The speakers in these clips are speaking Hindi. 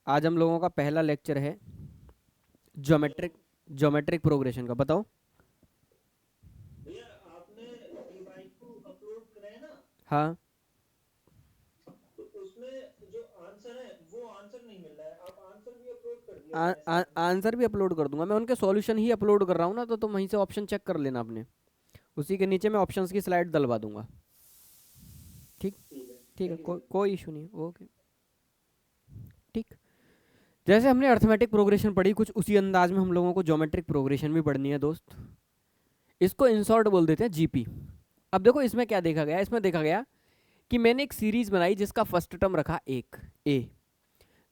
आज हम लोगों का पहला लेक्चर है ज्योमेट्रिक ज्योमेट्रिक प्रोग्रेशन का। बताओ। भैया आपने ई बाइक को अपलोड करा है ना, हाँ। तो उसमें जो आंसर है वो आंसर नहीं मिल रहा है। आप आंसर भी अपलोड कर दिया आ, करें आ, साथ में। आंसर भी अपलोड कर दूंगा मैं, उनके सॉल्यूशन ही अपलोड कर रहा हूँ ना, तो तुम वहीं से ऑप्शन चेक कर लेना अपने। उसी के नीचे मैं ऑप्शंस की स्लाइड डलवा दूंगा। ठीक। ठीक है, ठीक है, थैंक यू भैया। कोई इशू नहीं, ओके। ठीक। जैसे हमने अर्थमेटिक प्रोग्रेशन पढ़ी, कुछ उसी अंदाज में हम लोगों को ज्योमेट्रिक प्रोग्रेशन भी पढ़नी है दोस्त। इसको इन शॉर्ट बोल देते हैं जीपी। अब देखो इसमें क्या देखा गया, इसमें देखा गया कि मैंने एक सीरीज बनाई जिसका फर्स्ट टर्म रखा एक ए,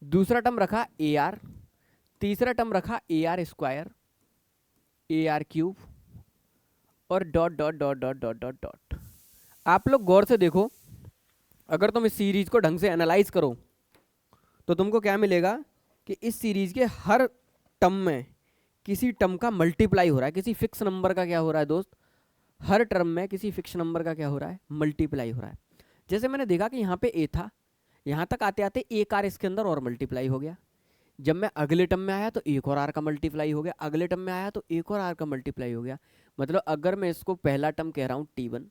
दूसरा टर्म रखा ए आर, तीसरा टर्म रखा a r square, a r cube, और dot dot dot dot dot dot dot. आप लोग गौर से देखो, अगर तुम इस सीरीज को ढंग से एनालाइज करो तो तुमको क्या मिलेगा कि इस सीरीज के हर टर्म में किसी टर्म का मल्टीप्लाई हो रहा है, किसी फिक्स नंबर का क्या हो रहा है दोस्त, हर टर्म में किसी फिक्स नंबर का क्या हो रहा है, मल्टीप्लाई हो रहा है। जैसे मैंने देखा कि यहाँ पे ए था, यहाँ तक आते आते एक आर इसके अंदर और मल्टीप्लाई हो गया। जब मैं अगले टर्म में आया तो एक और आर का मल्टीप्लाई हो गया, अगले टर्म में आया तो एक और आर का मल्टीप्लाई हो गया। मतलब अगर मैं इसको पहला टर्म कह रहा हूँ टी1,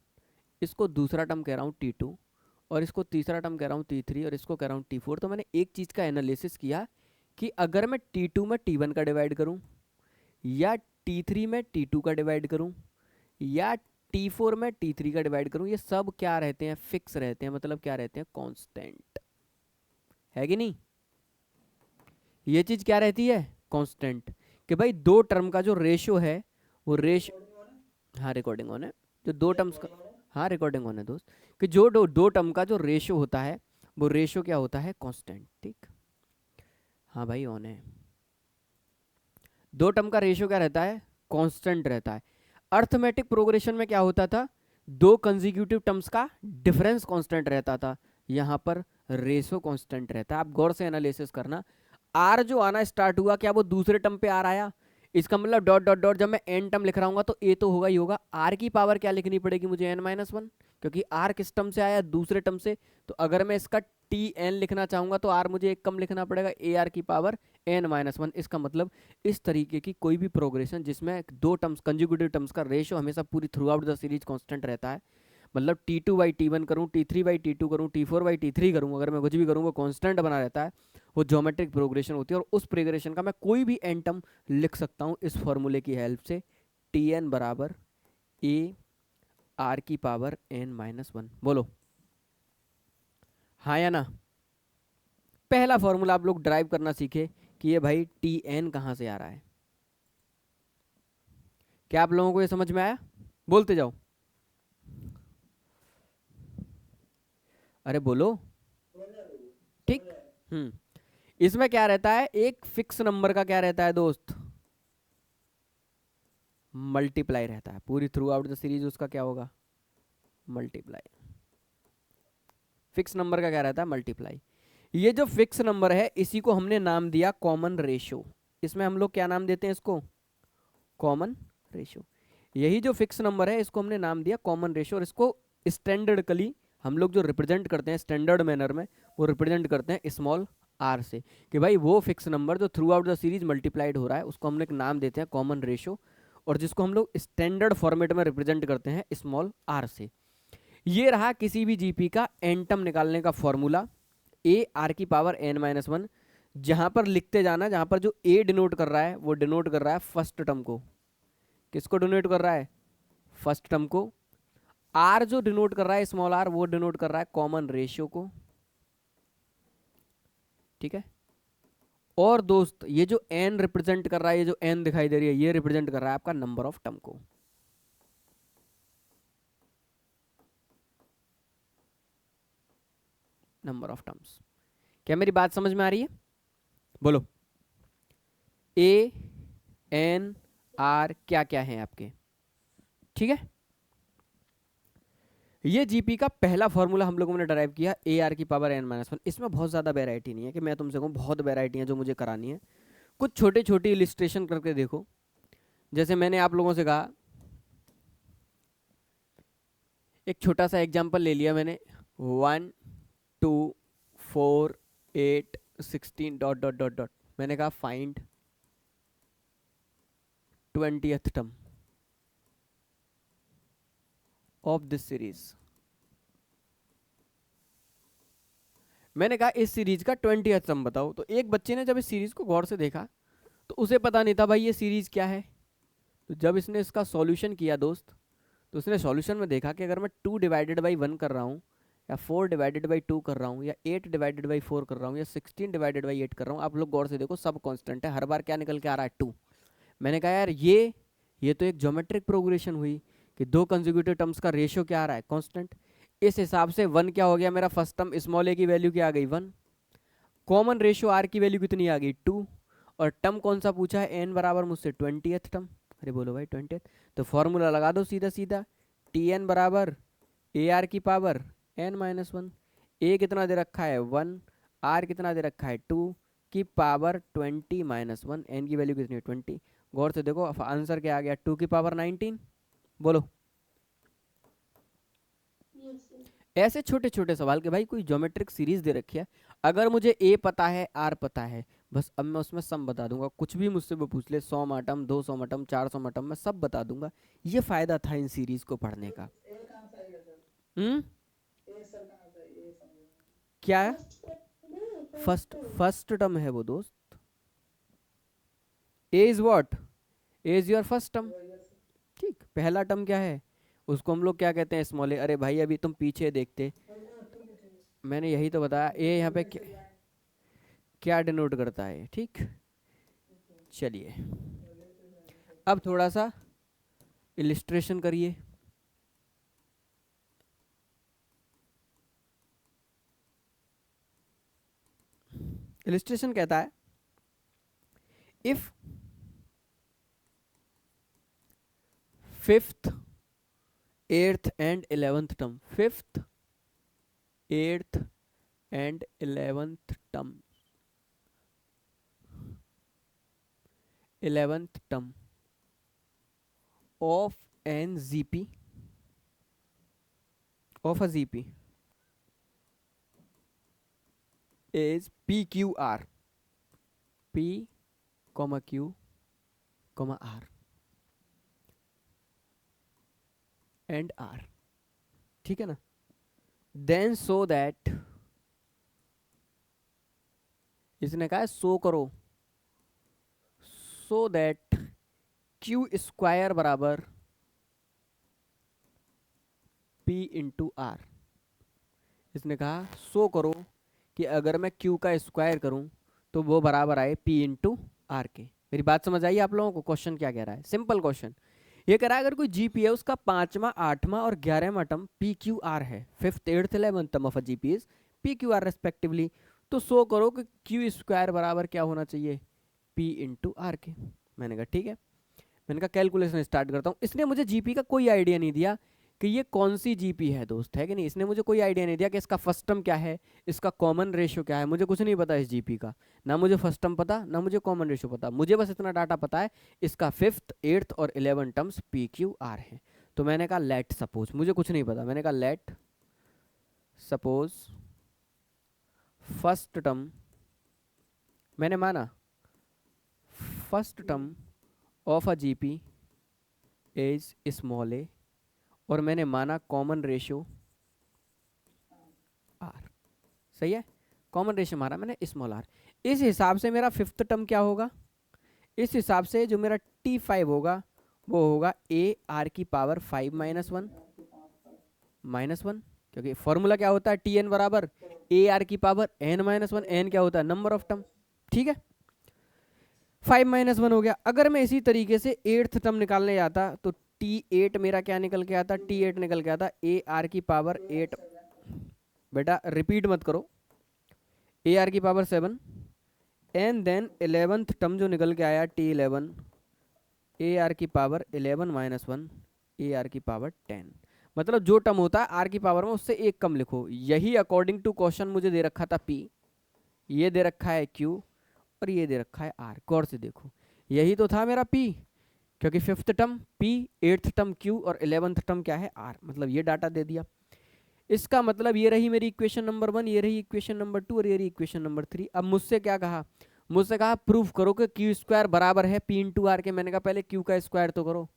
इसको दूसरा टर्म कह रहा हूँ टी2, और इसको तीसरा टर्म कह रहा हूँ टी3, और इसको कह रहा हूँ टी4, तो मैंने एक चीज़ का एनालिसिस किया कि अगर मैं टी2 में टी1 का डिवाइड करूँ, या टी3 में टी2 का डिवाइड करूँ, या टी4 में टी3 का डिवाइड करूँ, ये सब क्या रहते हैं, फिक्स रहते हैं। मतलब क्या रहते हैं, कांस्टेंट। है कि नहीं? ये चीज़ क्या रहती है, कांस्टेंट। कि भाई दो टर्म का जो रेशियो है वो रेश रिकॉर्डिंग ऑन है हाँ, रिकॉर्डिंग ऑन है। जो दो भैया, टर्म्स का, रिकॉर्डिंग ऑन है। हाँ रिकॉर्डिंग ऑन है दोस्त। कि जो दो टर्म का जो रेशियो होता है, वो रेशियो क्या होता है, कांस्टेंट। ठीक। हाँ भाई, ऑन है। दो टर्म का रेशियो क्या रहता है, कांस्टेंट रहता है। अर्थमेटिक प्रोग्रेशन में क्या होता था, दो कंसेक्यूटिव टर्म्स का डिफरेंस कांस्टेंट रहता था। यहाँ पर रेशियो कांस्टेंट रहता है। आप गौर से एनालिसिस करना, आर जो आना स्टार्ट हुआ, क्या वो दूसरे टर्म पे आर आया? इसका मतलब डॉट डॉट डॉट, जब मैं एन टर्म लिख रहा हूँ तो ए तो होगा ही होगा। आर की पावर क्या लिखनी पड़ेगी मुझे, n-1, क्योंकि आर किस टर्म से आया, दूसरे टर्म से। तो अगर मैं इसका टी एन लिखना चाहूंगा तो आर मुझे एक कम लिखना पड़ेगा, ए आर की पावर n-1। इसका मतलब इस तरीके की कोई भी प्रोग्रेशन जिसमें दो टर्म्स, कंजुगेटिव टर्म्स का रेशियो हमेशा पूरी through out the series constant रहता है। मतलब T2/T1 करूँ, T3/T2 करूँ, T4/T3 करूँ, अगर मैं कुछ भी करूँ वो कांस्टेंट बना रहता है। वो ज्योमेट्रिक प्रोग्रेशन होती है, और उस प्रोग्रेशन का मैं कोई भी एन टर्म लिख सकता हूँ इस फॉर्मूले की हेल्प से। Tn बराबर ए आर की पावर n-1। बोलो हाँ या ना? पहला फॉर्मूला आप लोग ड्राइव करना सीखे कि ये भाई टी एन कहाँ से आ रहा है। क्या आप लोगों को ये समझ में आया? बोलते जाओ। अरे बोलो। समझ आ रही है, समझ ठीक। आया। हम्म। इसमें क्या रहता है, एक फिक्स नंबर का क्या रहता है दोस्त, मल्टीप्लाई रहता है। पूरी थ्रू आउट द सीरीज उसका क्या होगा, मल्टीप्लाई। फिक्स नंबर का क्या रहता है, मल्टीप्लाई। ये जो फिक्स नंबर है इसी को हमने नाम दिया कॉमन रेशियो। इसमें हम लोग क्या नाम देते हैं इसको, कॉमन रेशियो। यही जो फिक्स नंबर है इसको हमने नाम दिया कॉमन रेशियो, और इसको स्टैंडर्डली हम लोग जो रिप्रेजेंट करते हैं स्टैंडर्ड मैनर में, वो रिप्रेजेंट करते हैं स्मॉल आर से। कि भाई वो फिक्स नंबर जो through out the series multiplied हो रहा है उसको हम लोग नाम देते हैं कॉमन रेशियो, और जिसको हम लोग स्टैंडर्ड फॉर्मेट में रिप्रेजेंट करते हैं स्मॉल आर से। ये रहा किसी भी जीपी का एंटम निकालने का फॉर्मूला, ए आर की पावर n-1। जहां पर लिखते जाना, जहां पर जो ए डिनोट कर रहा है वो डिनोट कर रहा है फर्स्ट टर्म को। किसको डिनोट कर रहा है, फर्स्ट टर्म को। आर जो डिनोट कर रहा है स्मॉल आर, वो डिनोट कर रहा है कॉमन रेशियो को। ठीक है। और दोस्त ये जो एन रिप्रेजेंट कर रहा है, ये जो एन दिखाई दे रही है, ये रिप्रेजेंट कर रहा है आपका नंबर ऑफ टर्म को। Number of terms. क्या मेरी बात समझ में आ रही है? बोलो। ए एन आर क्या क्या है आपके? ठीक है। ये जीपी का पहला फॉर्मूला हम लोगों ने ड्राइव किया, ए आर की पावर n-1। इसमें बहुत ज़्यादा वेराइटी नहीं है कि मैं तुमसे कहूँ, बहुत वेराइटी है जो मुझे करानी है। कुछ छोटे छोटी इलिस्ट्रेशन करके देखो। जैसे मैंने आप लोगों से कहा, एक छोटा सा एग्जांपल ले लिया मैंने, 1 2 4 8 16 डॉट डॉट डॉट डॉट, मैंने कहा find 20th term of this series. मैंने कहा इस सीरीज का 20th टर्म बताओ। तो एक बच्चे ने जब इस सीरीज को गौर से देखा तो उसे पता नहीं था भाई ये सीरीज क्या है। तो जब इसने इसका सॉल्यूशन किया दोस्त, तो उसने सॉल्यूशन में देखा कि अगर मैं 2 डिवाइडेड बाई 1 कर रहा हूँ, या 4 डिवाइडेड बाई 2 कर रहा हूँ, या 8 डिवाइडेड बाई 4 कर रहा हूँ, या 16 डिवाइडेड बाई 8 कर रहा हूँ, आप लोग गौर से देखो सब कांस्टेंट है, हर बार क्या निकल के आ रहा है 2। मैंने कहा यार ये तो एक ज्योमेट्रिक प्रोग्रेशन हुई कि दो कंसेक्यूटिव टर्म्स का रेशियो क्या आ रहा है, कांस्टेंट। इस हिसाब से 1 क्या हो गया मेरा फर्स्ट टर्म, स्मॉल ए की वैल्यू क्या आ गई 1, कॉमन रेशियो आर की वैल्यू कितनी आ गई 2, और टर्म कौन सा पूछा है, एन बराबर मुझसे 20th टर्म। अरे बोलो भाई 20th, तो फॉर्मूला लगा दो सीधा सीधा, टी एन बराबर ए आर की पावर एन माइनस 1, ए कितना दे रखा है 1, आर कितना दे रखा है 2 की पावर 20 माइनस 1, एन की वैल्यू कितनी है 20। गौर से देखो आंसर क्या आ गया 2 की पावर 19। बोलो ऐसे छोटे छोटे सवाल के भाई कोई ज्योमेट्रिक सीरीज दे रखी है, अगर मुझे ए पता है आर पता है, बस अब मैं उसमें सम बता दूंगा, कुछ भी मुझसे वो पूछ ले 100 माटम 200 माटम 400 माटम मैं सब बता दूंगा। ये फायदा था इन सीरीज को पढ़ने का। ए कहाँ से आएगा सर? हम्म ए सर कहाँ से आएगा? ए समझो। क्या है फर्स्ट फर्स्ट टर्म है वो दोस्त, a is what, a is your first term. ठीक, पहला टर्म क्या है उसको हम लोग क्या कहते हैं स्मॉल ए। अरे भाई अभी तुम पीछे देखते, मैंने यही तो बताया ए यहाँ पे क्या डिनोट करता है। ठीक, चलिए अब थोड़ा सा इलिस्ट्रेशन करिए। इलिस्ट्रेशन कहता है if 5th 8th and 11th term, 5th 8th and 11th term, 11th term of an GP, of a GP is PQR, P, Q, R and R, ठीक है ना। Then so that, इसने कहा सो करो, so that Q स्क्वायर बराबर P इंटू आर। इसने कहा सो करो कि अगर मैं Q का स्क्वायर करूं तो वो बराबर आए P इंटू आर के। मेरी बात समझ आई आप लोगों को? क्वेश्चन क्या कह रहा है, सिंपल क्वेश्चन ये कह रहा है अगर कोई जीपी है उसका 5वां 8वां और 11वां टर्म पी क्यू आर है, 5th 8th 11th term of a GP is P Q R respectively, तो सो करो कि क्यू स्क्वायर बराबर क्या होना चाहिए पी इंटू आर के। मैंने कहा ठीक है, मैंने कहा कैलकुलेशन स्टार्ट करता हूँ। इसने मुझे जीपी का कोई आइडिया नहीं दिया कि ये कौन सी जीपी है दोस्त, है कि नहीं। इसने मुझे कोई आइडिया नहीं दिया कि इसका फर्स्ट टर्म क्या है, इसका कॉमन रेशियो क्या है, मुझे कुछ नहीं पता इस जीपी का, ना मुझे फर्स्ट टर्म पता ना मुझे कॉमन रेशियो पता। मुझे बस इतना डाटा पता है इसका 5th 8th और 11th terms P Q R है। तो मैंने कहा लेट सपोज, मुझे कुछ नहीं पता, मैंने कहा लेट सपोज फर्स्ट टर्म, मैंने माना first term of a GP is small a, और मैंने माना कॉमन रेशियो आर। सही है, कॉमन रेशियो मारा मैंने स्मॉल आर। इस हिसाब से मेरा 5th टर्म क्या होगा, इस हिसाब से जो मेरा T5 होगा वो होगा ए आर की पावर 5 माइनस 1 माइनस 1, क्योंकि फॉर्मूला क्या होता है टी एन बराबर ए आर की पावर एन माइनस 1, एन क्या होता है नंबर ऑफ टर्म। ठीक है, 5 माइनस 1 हो गया। अगर मैं इसी तरीके से 8th टर्म निकालने जाता तो T8 मेरा क्या निकल के आता, T8 निकल के आता ए आर की पावर 8, बेटा रिपीट मत करो, ए आर की power 7, and then 11th term जो निकल के आया T11 ए आर की पावर 11 माइनस 1 ए आर की पावर 10। मतलब जो टर्म होता है आर की पावर में उससे एक कम लिखो। यही अकॉर्डिंग टू क्वेश्चन मुझे दे रखा था P, ये दे रखा है Q और ये दे रखा है R। गौर से देखो यही तो था मेरा P, क्योंकि 5th term P, 8th term Q और 11th टर्म क्या है R, मतलब ये डाटा दे दिया। इसका मतलब ये रही मेरी इक्वेशन नंबर 1, ये रही इक्वेशन नंबर 2 और ये रही इक्वेशन नंबर 3। अब मुझसे क्या कहा, मुझसे कहा प्रूफ करो कि क्यू स्क्वायर बराबर है पी इंटू आर के। मैंने कहा पहले क्यू का स्क्वायर तो करो।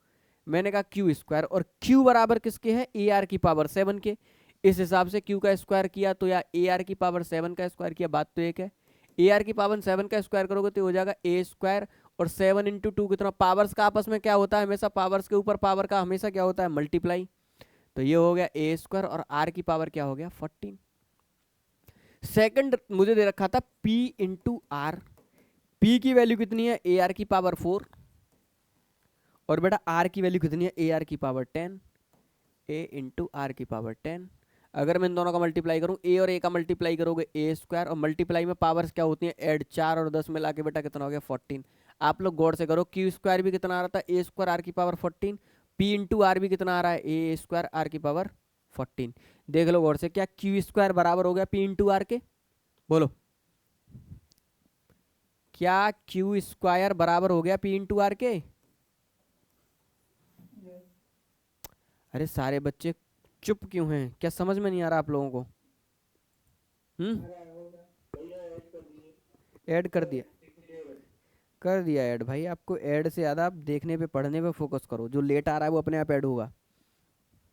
मैंने कहा क्यू स्क्वायर, और क्यू बराबर किसके है, ए आर की पावर 7 के। इस हिसाब से क्यू का स्क्वायर किया तो या ए आर की पावर 7 का स्क्वायर किया, बात तो एक है। ए आर की पावर 7 का स्क्वायर करोगे तो हो जाएगा ए स्क्वायर, और 7 इंटू 2 कितना, पावर्स का आपस में क्या होता है हमेशा, पावर्स के ऊपर पावर का हमेशा क्या होता है, मल्टीप्लाई। तो ये हो गया ए स्क्वायर, और आर की पावर क्या हो गया 14। सेकंड मुझे दे रखा था P इंटू आर। पी की वैल्यू कितनी है, ए आर की पावर 4, और बेटा आर की वैल्यू कितनी है, ए आर की पावर 10, ए इंटू आर की पावर 10। अगर मैं इन दोनों का मल्टीप्लाई करूं, ए और ए का मल्टीप्लाई करोगे ए स्क्वायर, और मल्टीप्लाई में पावर्स क्या होती हैं, ऐड, 4 और 10 मिला के बेटा कितना हो गया 14। आप लोग गौर से करो, क्यू स्क्वायर भी कितना आ रहा था, ए स्क्वायर आर की पावर 14, पी इंटू आर भी कितना आ रहा है, ए स्क्वायर आर की पावर 14। देख लो गौर से, क्या क्यू स्क्वायर बराबर हो गया पी इंटू आर के, बोलो क्या क्यू स्क्वायर बराबर हो गया पी इंटू आर के। अरे सारे बच्चे चुप क्यों हैं, क्या समझ में नहीं आ रहा आप लोगों को। ऐड कर दिया, कर दिया ऐड भाई। आपको ऐड से ज़्यादा आप देखने पे पढ़ने पे फोकस करो, जो लेट आ रहा है वो अपने आप ऐड होगा।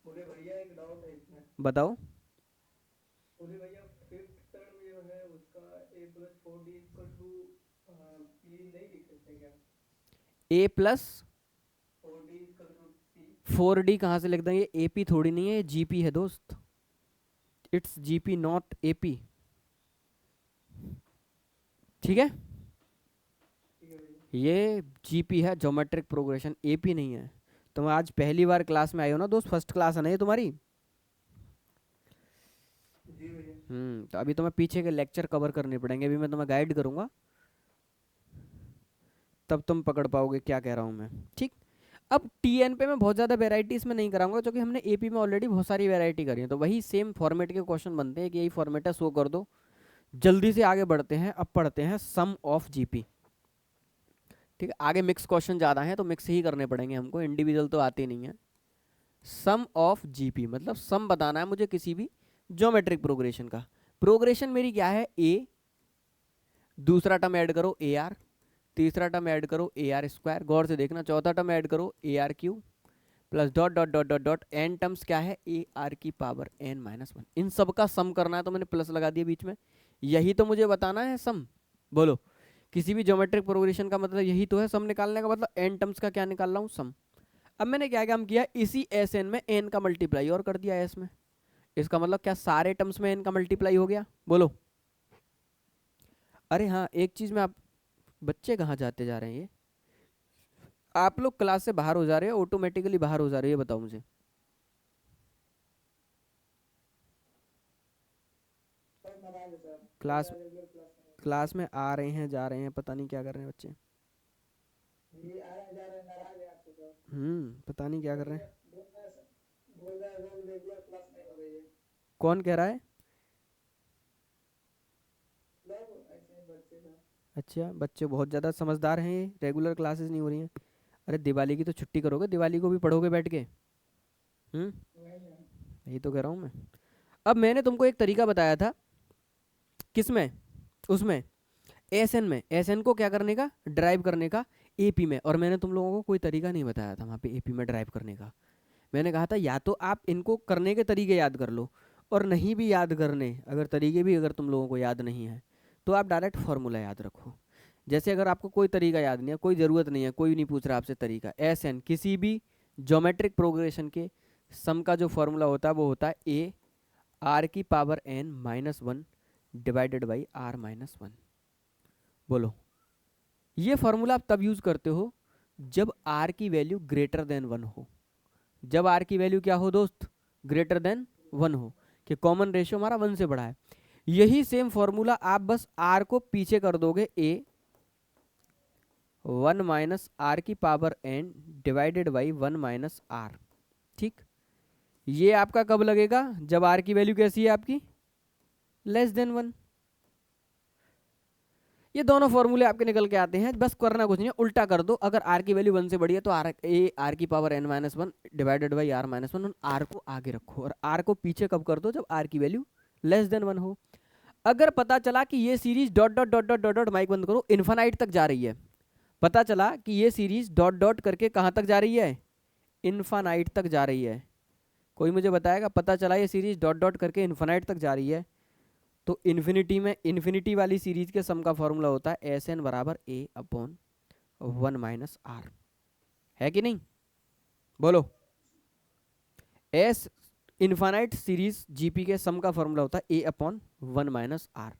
मुझे भैया एक डाउट है इसमें। बताओ। मुझे भैया फिफ्थ टर्म जो है उसका a plus 4d equal to p नहीं लिख सकते क्या? A plus 4d equal to p। 4d कहाँ से लिख देंगे, ए पी थोड़ी नहीं है, ये जीपी है दोस्त, इट्स जीपी नॉट एपी। ठीक है, ठीक है भैया। ये जीपी है, ज्योमेट्रिक प्रोग्रेशन, एपी नहीं है। तुम आज पहली बार क्लास में आए हो ना दोस्त, फर्स्ट क्लास है ना ये तुम्हारी। जी भैया। तो अभी तुम्हें पीछे के लेक्चर कवर करने पड़ेंगे, अभी मैं तुम्हें गाइड करूंगा, तब तुम पकड़ पाओगे क्या कह रहा हूँ मैं। ठीक, अब टीएन पे मैं बहुत ज़्यादा वेराइटी इसमें नहीं कराऊंगा, क्योंकि हमने एपी में ऑलरेडी बहुत सारी वेराइटी करी है, तो वही सेम फॉर्मेट के क्वेश्चन बनते हैं कि यही फॉर्मेट है, शो कर दो। जल्दी से आगे बढ़ते हैं, अब पढ़ते हैं सम ऑफ जीपी। ठीक है, आगे मिक्स क्वेश्चन ज़्यादा हैं तो मिक्स ही करने पड़ेंगे हमको, इंडिविजुअल तो आते नहीं है। सम ऑफ जीपी मतलब सम बताना है मुझे किसी भी ज्योमेट्रिक प्रोग्रेशन का। प्रोग्रेशन मेरी क्या है, ए, दूसरा टर्म ऐड करो ए आर, तीसरा टर्म ऐड करो ए आर स्क्वायर, गौर से देखना, चौथा टर्म ऐड करो a r cube, plus dot dot dot dot dot n terms क्या है, ए आर की पावर एन माइनस 1। इन सब का सम करना है तो मैंने प्लस लगा दिया बीच में, यही तो मुझे बताना है सम। बोलो, किसी भी ज्योमेट्रिक प्रोग्रेशन का मतलब यही तो है, सम निकालने का मतलब एन टर्म्स का क्या निकाल रहा हूँ, सम। अब मैंने क्या काम किया, इसी एस एन में एन का मल्टीप्लाई और कर दिया एस में। इसका मतलब क्या सारे टर्म्स में एन का मल्टीप्लाई हो गया, बोलो। अरे हाँ, एक चीज में, आप बच्चे कहाँ जाते जा रहे हैं, ये आप लोग क्लास से बाहर हो जा रहे हो, ऑटोमेटिकली बाहर हो जा रहे हो, ये बताओ मुझे। सर नाराज है सर। क्लास, रेगुलर क्लास में क्लास में आ रहे हैं जा रहे हैं, पता नहीं क्या कर रहे हैं बच्चे। ये आ रहे जा रहे नाराज है आपसे सर। पता नहीं क्या कर रहे बोल हैं। रहा है बोल रहा है रोज रेगुलर क्लास नहीं हो रही है। कौन कह रहा है, मतलब ऐसे ही बच्चे सर। अच्छा बच्चे बहुत ज़्यादा समझदार हैं, ये रेगुलर क्लासेस नहीं हो रही हैं। अरे दिवाली की तो छुट्टी करोगे, दिवाली को भी पढ़ोगे बैठ के। हम्म वही है। यही तो कह रहा हूँ मैं। अब मैंने तुमको एक तरीका बताया था, किसमें, उसमें एस एन में, एस एन को क्या करने का, ड्राइव करने का एपी में, और मैंने तुम लोगों को कोई तरीका नहीं बताया था वहाँ पे एपी में ड्राइव करने का। मैंने कहा था या तो आप इनको करने के तरीके याद कर लो, और नहीं भी याद करने, अगर तरीके भी अगर तुम लोगों को याद नहीं है तो आप डायरेक्ट फार्मूला याद रखो। जैसे अगर आपको कोई तरीका याद नहीं है, कोई ज़रूरत नहीं है, कोई नहीं पूछ रहा आपसे तरीका, एस एन किसी भी ज्योमेट्रिक प्रोग्रेशन के सम का जो फॉर्मूला होता है वो होता है ए आर की power n minus 1 divided by r minus 1। बोलो, ये फॉर्मूला आप तब यूज़ करते हो जब आर की वैल्यू ग्रेटर देन 1 हो। जब आर की वैल्यू क्या हो दोस्त, ग्रेटर देन 1 हो, कि कॉमन रेशियो हमारा 1 से बड़ा है। यही सेम फॉर्मूला आप बस आर को पीछे कर दोगे, ए 1 माइनस आर की power n divided by 1 minus r. ठीक, ये आपका कब लगेगा, जब आर की वैल्यू कैसी है आपकी, लेस देन 1। ये दोनों फॉर्मूले आपके निकल के आते हैं, बस करना कुछ नहीं है, उल्टा कर दो। अगर आर की वैल्यू 1 से बड़ी है तो आर की power n minus one divided by r minus one, r को आगे रखो और आर को पीछे कब कर दो, जब आर की वैल्यू लेस देन 1 हो। अगर पता चला कि ये series dot dot dot dot dot dot, mike बंद करो, इन्फानाइट तक जा रही है, पता चला कि ये सीरीज डॉट डॉट करके कहाँ तक जा रही है, इन्फानाइट तक जा रही है। कोई मुझे बताएगा, पता चला ये सीरीज डॉट डॉट करके इन्फानाइट तक जा रही है, तो इन्फिनिटी में इन्फिनिटी वाली सीरीज के सम का फॉर्मूला होता है एस एन बराबर ए अपॉन 1 माइनस आर, है कि नहीं? बोलो। एस इन्फानाइट सीरीज जीपी के सम का फॉर्मूला होता है ए अपॉन 1 माइनस आर।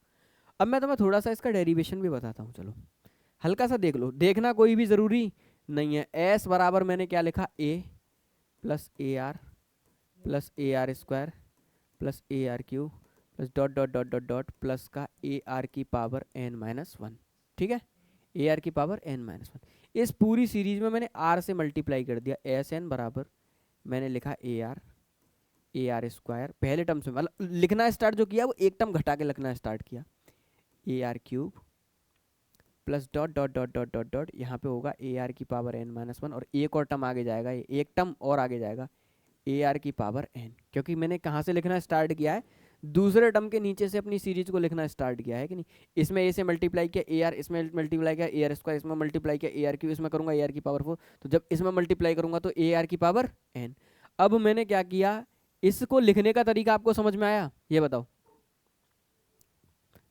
अब मैं तुम्हें थोड़ा सा इसका डेरिवेशन भी बताता हूँ, चलो हल्का सा देख लो, देखना कोई भी ज़रूरी नहीं है। एस बराबर मैंने क्या लिखा, a plus a r square plus a r cube plus dot dot dot dot dot plus का ए आर की पावर एन माइनस वन, ठीक है, ए आर की पावर एन माइनस वन। इस पूरी सीरीज में मैंने आर से मल्टीप्लाई कर दिया, एस एन बराबर मैंने लिखा ए आर स्क्वायर, पहले टर्म से मतलब लिखना स्टार्ट जो किया वो एक टर्म घटा के लिखना स्टार्ट किया, ए r cube plus dot dot dot dot dot dot यहाँ पे होगा ए आर की पावर एन माइनस वन, और एक और टर्म आगे जाएगा, ये एक टर्म और आगे जाएगा ए आर की पावर एन, क्योंकि मैंने कहाँ से लिखना स्टार्ट किया है, दूसरे टर्म के नीचे से अपनी सीरीज को लिखना स्टार्ट किया है कि नहीं। इसमें ए से मल्टीप्लाई किया ए आर, इसमें मल्टीप्लाई किया ए आर स्क्वायर, इसमें मल्टीप्लाई किया ए आर क्यू, इसमें करूँगा ए आर की पावर 4, तो जब इसमें मल्टीप्लाई करूँगा तो ए आर की पावर एन। अब मैंने क्या किया, इसको लिखने का तरीका आपको समझ में आया, ये बताओ।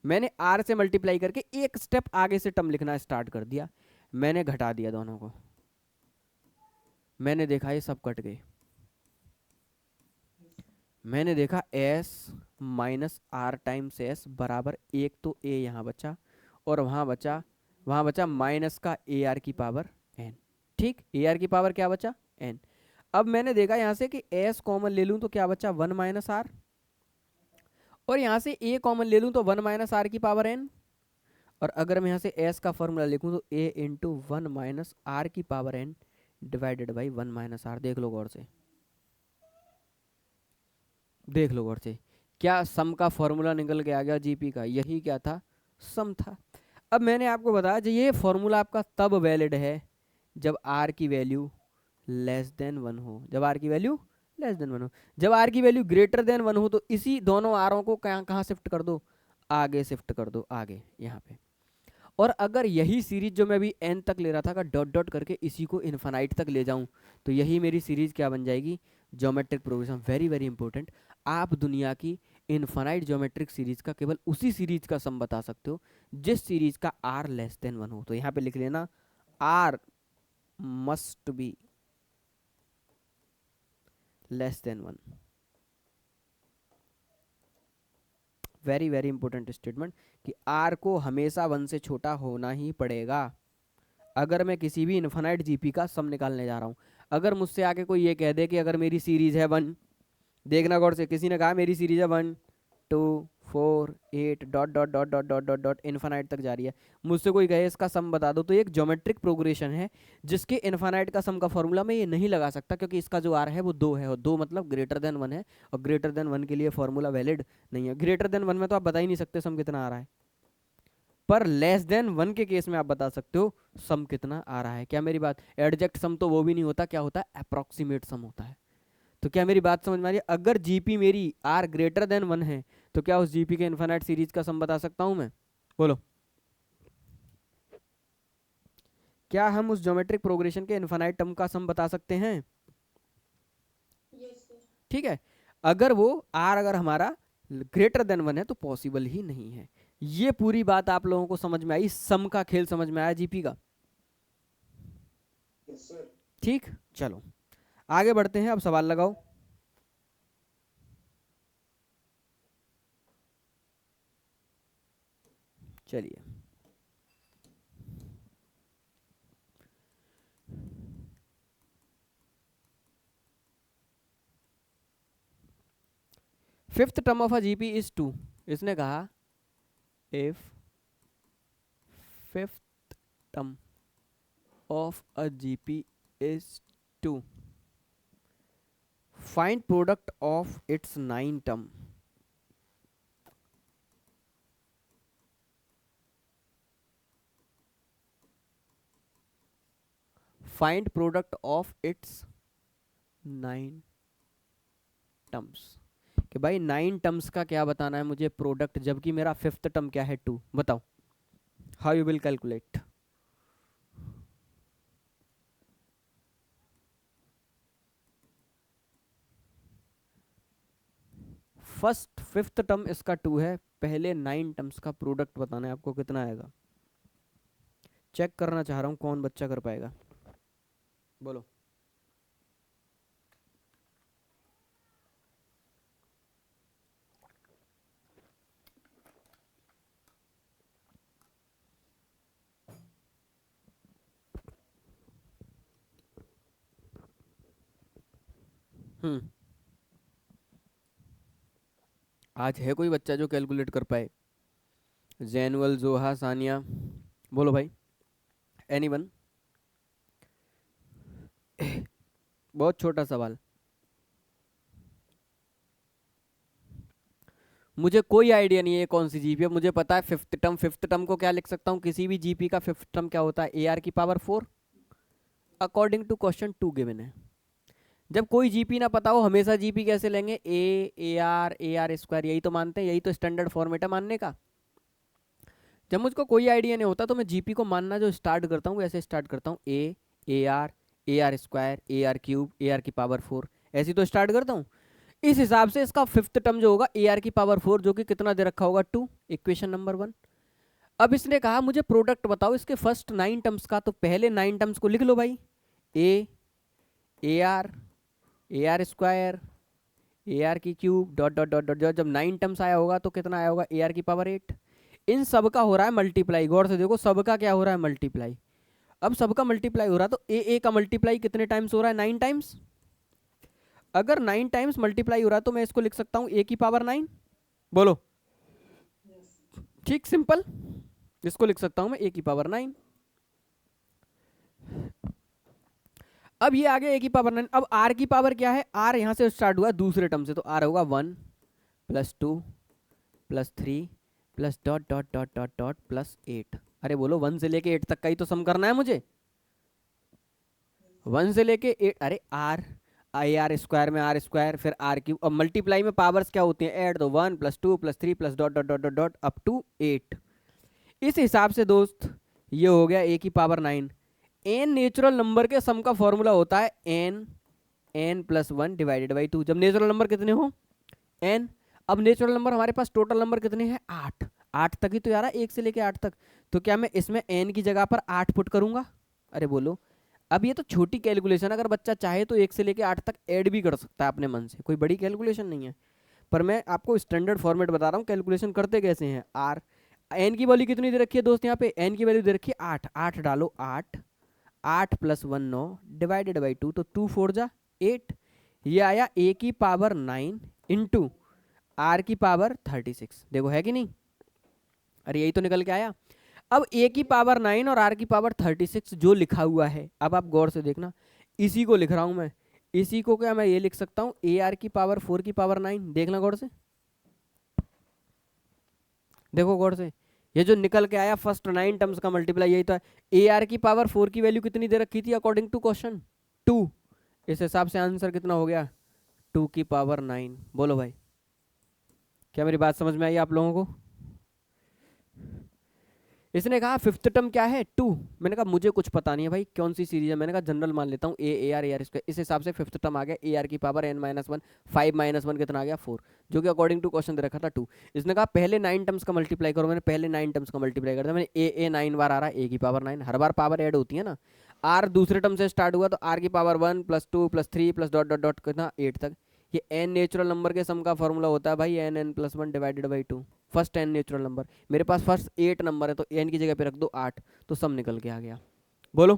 मैंने आर से मल्टीप्लाई करके एक स्टेप आगे से टर्म लिखना स्टार्ट कर दिया, मैंने घटा दिया दोनों को, मैंने देखा ये सब कट गए, मैंने देखा s minus r times s बराबर एक, तो ए यहाँ बचा और वहाँ बचा माइनस का ए आर की पावर एन, ठीक, ए आर की पावर क्या बचा, एन। अब मैंने देखा यहाँ से कि एस कॉमन ले लूँ तो क्या बचा, 1 माइनस आर, और यहाँ से ए कॉमन ले लूँ तो 1 माइनस आर की पावर एन, और अगर मैं यहाँ से एस का फॉर्मूला लिखूँ तो ए इंटू 1 माइनस आर की power n divided by 1 minus r. देख लो गौर से, देख लो गौर से, क्या सम का फॉर्मूला निकल के आ गया जीपी का, यही क्या था, सम था। अब मैंने आपको बताया जो ये फॉर्मूला आपका तब वैलिड है जब आर की वैल्यू लेस देन 1 हो, जब आर की वैल्यू लेस देन 1 हो। जब आर की वैल्यू ग्रेटर देन 1 हो तो इसी दोनों आरों को कहाँ शिफ्ट कर दो, आगे शिफ्ट कर दो, आगे यहाँ पे। और अगर यही सीरीज जो मैं अभी एन तक ले रहा था, अगर डॉट डॉट करके इसी को इन्फानाइट तक ले जाऊं तो यही मेरी सीरीज क्या बन जाएगी, geometric progression. Very very important, आप दुनिया की इन्फानाइट ज्योमेट्रिक सीरीज का केवल उसी सीरीज का सम बता सकते हो जिस सीरीज का आर लेस देन 1 हो। तो यहाँ पे लिख लेना, r must be less than 1। Very very important statement कि आर को हमेशा 1 से छोटा होना ही पड़ेगा अगर मैं किसी भी इन्फानाइट जीपी का सम निकालने जा रहा हूँ। अगर मुझसे आके कोई ये कह दे कि अगर मेरी सीरीज है 1, देखना गौर से, किसी ने कहा मेरी सीरीज है 1 2 4 8 dot dot dot dot dot dot dot infinite तक जा रही है, मुझसे कोई कहे इसका सम बता दो, तो ये एक ज्योमेट्रिक प्रोग्रेशन है जिसके इन्फानाइट का सम का फॉर्मूला मैं ये नहीं लगा सकता, क्योंकि इसका जो आर है वो 2 है, और 2 मतलब ग्रेटर देन 1 है, और ग्रेटर देन 1 के लिए फॉर्मूला वैलिड नहीं है। ग्रेटर देन 1 में तो आप बता ही नहीं सकते सम कितना आ रहा है, पर लेस देन 1 के केस में आप बता सकते हो सम कितना आ रहा है। क्या मेरी बात, एडजेक्ट सम तो वो भी नहीं होता, क्या होता है, अप्रोक्सीमेट सम होता है। तो क्या मेरी बात समझ में आ रही है, अगर जीपी मेरी आर ग्रेटर देन 1 है तो क्या उस जीपी के इन्फिनाइट सीरीज का सम बता सकता हूं मैं, बोलो। क्या हम उस ज्योमेट्रिक प्रोग्रेशन के इन्फिनाइट टर्म का सम बता सकते हैं, ठीक है। अगर वो आर अगर हमारा ग्रेटर देन 1 है तो पॉसिबल ही नहीं है। ये पूरी बात आप लोगों को समझ में आई, सम का खेल समझ में आया जीपी का, ठीक। चलो आगे बढ़ते हैं, अब सवाल लगाओ। चलिए fifth term of a GP is 2। इसने कहा if fifth term of a GP is 2, find product of its 9 term. Find product of its 9 terms. कि भाई 9 टर्म्स का क्या बताना है मुझे प्रोडक्ट, जबकि मेरा फिफ्थ टर्म क्या है 2। बताओ how you will calculate. First fifth term इसका 2 है, पहले 9 टर्म्स का प्रोडक्ट बताना है आपको, कितना आएगा। चेक करना चाह रहा हूँ कौन बच्चा कर पाएगा, बोलो। हम्म, आज है कोई बच्चा जो कैलकुलेट कर पाए। जैनुअल, जोहा, सानिया, बोलो भाई। एनीवन। बहुत छोटा सवाल। मुझे कोई आइडिया नहीं है ये कौन सी जीपी है। मुझे पता है फिफ्थ टर्म, फिफ्थ टर्म को क्या लिख सकता हूँ, किसी भी जीपी का फिफ्थ टर्म क्या होता है, ए आर की power 4 according to question 2 given है। जब कोई जीपी ना पता हो हमेशा जीपी कैसे लेंगे, ए आर स्क्वायर, यही तो मानते हैं, यही तो स्टैंडर्ड फॉर्मेट है मानने का। जब मुझको कोई आइडिया नहीं होता तो मैं जीपी को मानना जो स्टार्ट करता हूँ ऐसे स्टार्ट करता हूँ, ए r square, a r cube, A r की पावर 4, ऐसी तो स्टार्ट करता हूँ। इस हिसाब से इसका फिफ्थ टर्म जो होगा ए आर की पावर 4, जो कि कितना दे रखा होगा 2, इक्वेशन नंबर 1। अब इसने कहा मुझे प्रोडक्ट बताओ इसके फर्स्ट 9 टर्म्स का, तो पहले 9 टर्म्स को लिख लो भाई, a r square, a r की cube, dot dot dot dot. जब 9 टर्म्स आया होगा तो कितना आया होगा, ए आर की पावर 8। इन सब का हो रहा है मल्टीप्लाई, गौर से देखो सबका क्या हो रहा है मल्टीप्लाई। अब सबका मल्टीप्लाई हो रहा है तो ए का मल्टीप्लाई कितने टाइम्स हो रहा है, 9 टाइम्स। अगर 9 टाइम्स मल्टीप्लाई हो रहा है तो मैं इसको लिख सकता हूँ ए की पावर 9, बोलो। ठीक सिंपल, इसको लिख सकता हूं मैं ए की पावर 9। अब ये आ गया ए की पावर 9। अब आर की पावर क्या है, आर यहां से स्टार्ट हुआ दूसरे टर्म से, तो आर होगा 1 plus 2 plus 3 plus dot dot dot dot dot plus 8। अरे बोलो 1 से लेके 8 तक का ही तो सम करना है मुझे। 1 से लेके 8, अरे आर, आई आर स्क्वायर में आर स्क्वायर, फिर आर क्यूब। अब मल्टीप्लाई में पावर्स क्या होती हैं, ऐड दो, 1 plus 2 plus 3 plus dot dot dot dot dot up to 8। इस हिसाब से दोस्त ये हो गया ए की पावर 9। एन नेचुरल नंबर के सम का फॉर्मूला होता है एन प्लस 1 डिवाइडेड बाई 2, जब नेचुरल नंबर कितने हो एन। अब नेचुरल नंबर हमारे पास टोटल नंबर कितने हैं 8, 8 तक ही तो यार, 1 से लेके 8 तक। तो क्या मैं इसमें एन की जगह पर 8 पुट करूंगा, अरे बोलो। अब ये तो छोटी कैलकुलेशन, अगर बच्चा चाहे तो 1 से लेके 8 तक ऐड भी कर सकता है अपने मन से, कोई बड़ी कैलकुलेशन नहीं है। पर मैं आपको स्टैंडर्ड फॉर्मेट बता रहा हूँ कैलकुलेशन करते कैसे हैं। आर, एन की वैल्यू कितनी दे रखी है दोस्त, यहाँ पे एन की वैल्यू दे रखी है 8, 8 डालो, 8, 8 प्लस 1 9 डिवाइडेड बाई 2, तो 2 4 जा 8। ये आया ए की पावर 9 इंटू आर की पावर 36, देखो है कि नहीं, अरे यही तो निकल के आया। अब ए की पावर 9 और आर की पावर 36 जो लिखा हुआ है, अब आप गौर से देखना, इसी को लिख रहा हूं मैं। इसी को क्या मैं ये लिख सकता हूं, ए आर की पावर 4 की पावर 9, देखना गौर से, देखो गौर से। ये जो निकल के आया फर्स्ट 9 टर्म्स का मल्टीप्लाई यही तो है। ए आर की पावर 4 की वैल्यू कितनी दे रखी थी अकॉर्डिंग टू क्वेश्चन 2, इस हिसाब से आंसर कितना हो गया 2 की पावर 9। बोलो भाई, क्या मेरी बात समझ में आई आप लोगों को। इसने कहा फिफ्थ टर्म क्या है 2, मैंने कहा मुझे कुछ पता नहीं है भाई कौन सी सीरीज है, मैंने कहा जनरल मान लेता हूँ ए आर स्क्वायर। इस हिसाब से फिफ्थ टर्म आ गया ए आर की पावर एन माइनस 1, 5 माइनस 1 कितना आ गया 4, जो कि अकॉर्डिंग टू क्वेश्चन दे रखा था 2। इसने कहा पहले 9 टर्म्स का मल्टीप्लाई करो, मैंने पहले 9 टर्म्स का मल्टीप्लाई कर दिया, मैंने ए 9 बार आ रहा है ए की पावर 9, हर बार पावर ऐड होती है ना। आर दूसरे टर्म से स्टार्ट हुआ तो आर की power 1 plus 2 plus 3 plus dot dot dot कितना 8 तक। ये एन नेचुरल नंबर के सम का फॉर्मूला होता है भाई, n n plus 1 divided by 2। First n natural number, मेरे पास फर्स्ट 8 नंबर है तो एन की जगह पे रख दो 8, तो सम निकल के आ गया। बोलो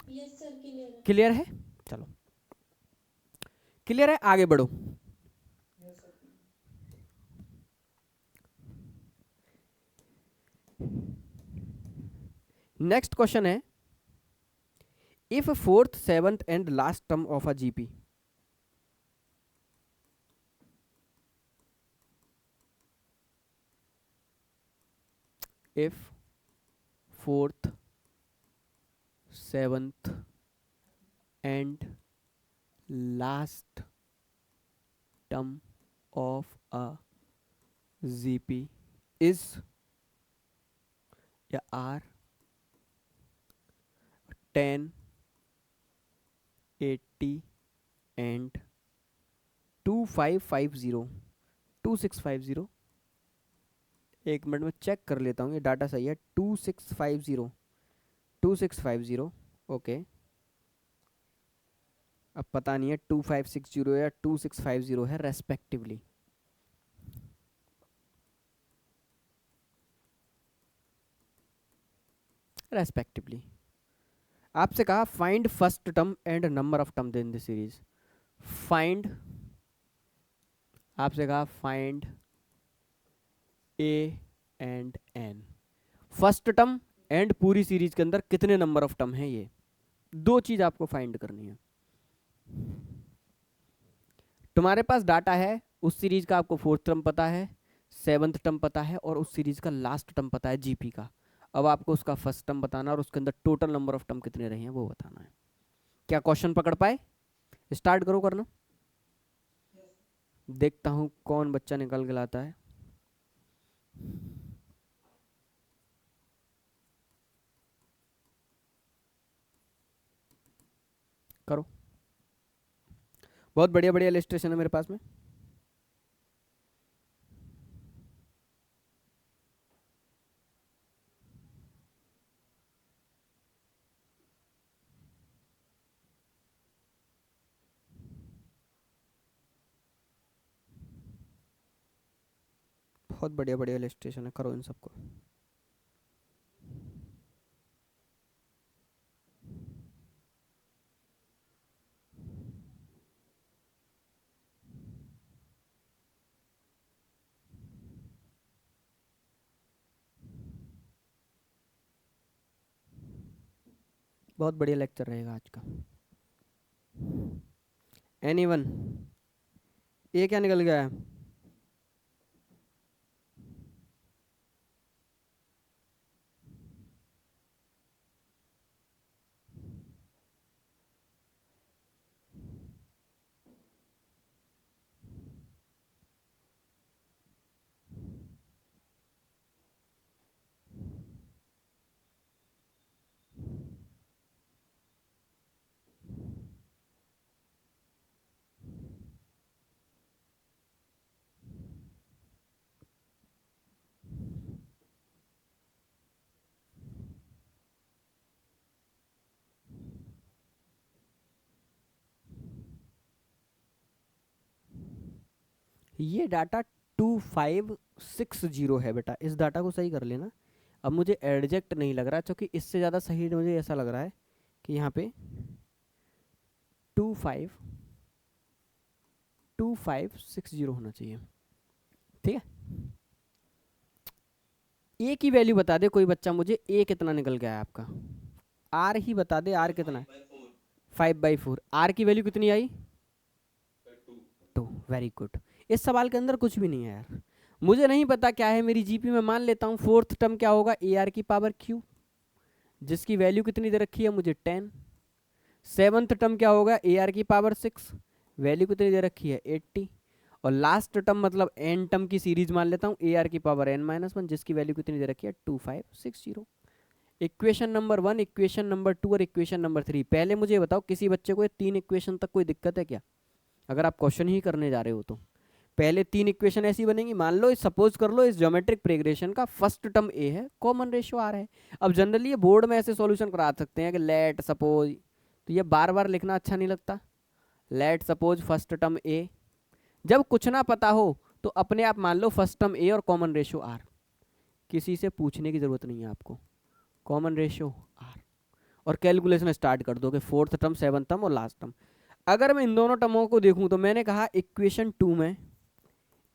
यस सर, क्लियर है। क्लियर है, चलो क्लियर है, आगे बढ़ो। Yes sir. नेक्स्ट क्वेश्चन है, if fourth seventh and last term of a GP, if fourth seventh and last term of a GP is या आर 10, 80 एंड 2550 2650। एक मिनट में चेक कर लेता हूँ ये डाटा सही है। 2650 2650 ओके। अब पता नहीं है 2560 या 2650 है रेस्पेक्टिवली। रेस्पेक्टिवली आपसे कहा find first term and number of term in this series. Find, आपसे कहा find a and n, first term and पूरी सीरीज के अंदर कितने नंबर ऑफ टर्म है, ये दो चीज आपको फाइंड करनी है। तुम्हारे पास डाटा है, उस सीरीज का आपको फोर्थ टर्म पता है, सेवंथ टर्म पता है और उस सीरीज का लास्ट टर्म पता है जीपी का। अब आपको उसका फर्स्ट टर्म बताना और उसके अंदर टोटल नंबर ऑफ टर्म कितने रहे हैं वो बताना है। क्या क्वेश्चन पकड़ पाए? स्टार्ट करो करना। देखता हूं कौन बच्चा निकल के लाता है। करो। बहुत बढ़िया बढ़िया इलस्ट्रेशन है मेरे पास में। बहुत बढ़िया बढ़िया इलस्ट्रेशन है, करो इन सबको। बहुत बढ़िया लेक्चर रहेगा आज का। एनीवन, ये क्या निकल गया है? ये डाटा 2560 है बेटा, इस डाटा को सही कर लेना। अब मुझे एडजेक्ट नहीं लग रहा क्योंकि इससे ज़्यादा सही मुझे ऐसा लग रहा है कि यहाँ पे 2560 होना चाहिए। ठीक है, ए की वैल्यू बता दे कोई बच्चा मुझे, ए कितना निकल गया है आपका? आर ही बता दे, आर कितना है? 5/4। आर की वैल्यू कितनी आई? 2। Very good. इस सवाल के अंदर कुछ भी नहीं है यार। मुझे नहीं पता क्या है मेरी जीपी में, मान लेता हूँ फोर्थ टर्म क्या होगा, ए आर की पावर क्यू, जिसकी वैल्यू कितनी दे रखी है मुझे 10। सेवंथ टर्म क्या होगा, ए आर की पावर 6, वैल्यू कितनी दे रखी है 80। और लास्ट टर्म मतलब एन टर्म की सीरीज मान लेता हूँ, ए आर की पावर n-1, जिसकी वैल्यू कितनी दे रखी है 2560। इक्वेशन नंबर 1, इक्वेशन नंबर 2 और इक्वेशन नंबर 3। पहले मुझे बताओ किसी बच्चे को ये 3 इक्वेशन तक कोई दिक्कत है क्या? अगर आप क्वेश्चन ही करने जा रहे हो तो पहले 3 इक्वेशन ऐसी बनेंगी। मान लो, सपोज कर लो इस ज्योमेट्रिक प्रोग्रेशन का फर्स्ट टर्म ए है, कॉमन रेशियो आर है। अब जनरली ये बोर्ड में ऐसे सॉल्यूशन करा सकते हैं कि लेट सपोज, तो ये बार बार लिखना अच्छा नहीं लगता। लेट सपोज फर्स्ट टर्म ए, जब कुछ ना पता हो तो अपने आप मान लो फर्स्ट टर्म ए और कॉमन रेशियो आर, किसी से पूछने की जरूरत नहीं है आपको, कॉमन रेशियो आर, और कैलकुलेशन स्टार्ट कर दो कि फोर्थ टर्म, सेवंथ टर्म और लास्ट टर्म। अगर मैं इन दोनों टर्मों को देखूं तो मैंने कहा इक्वेशन 2 में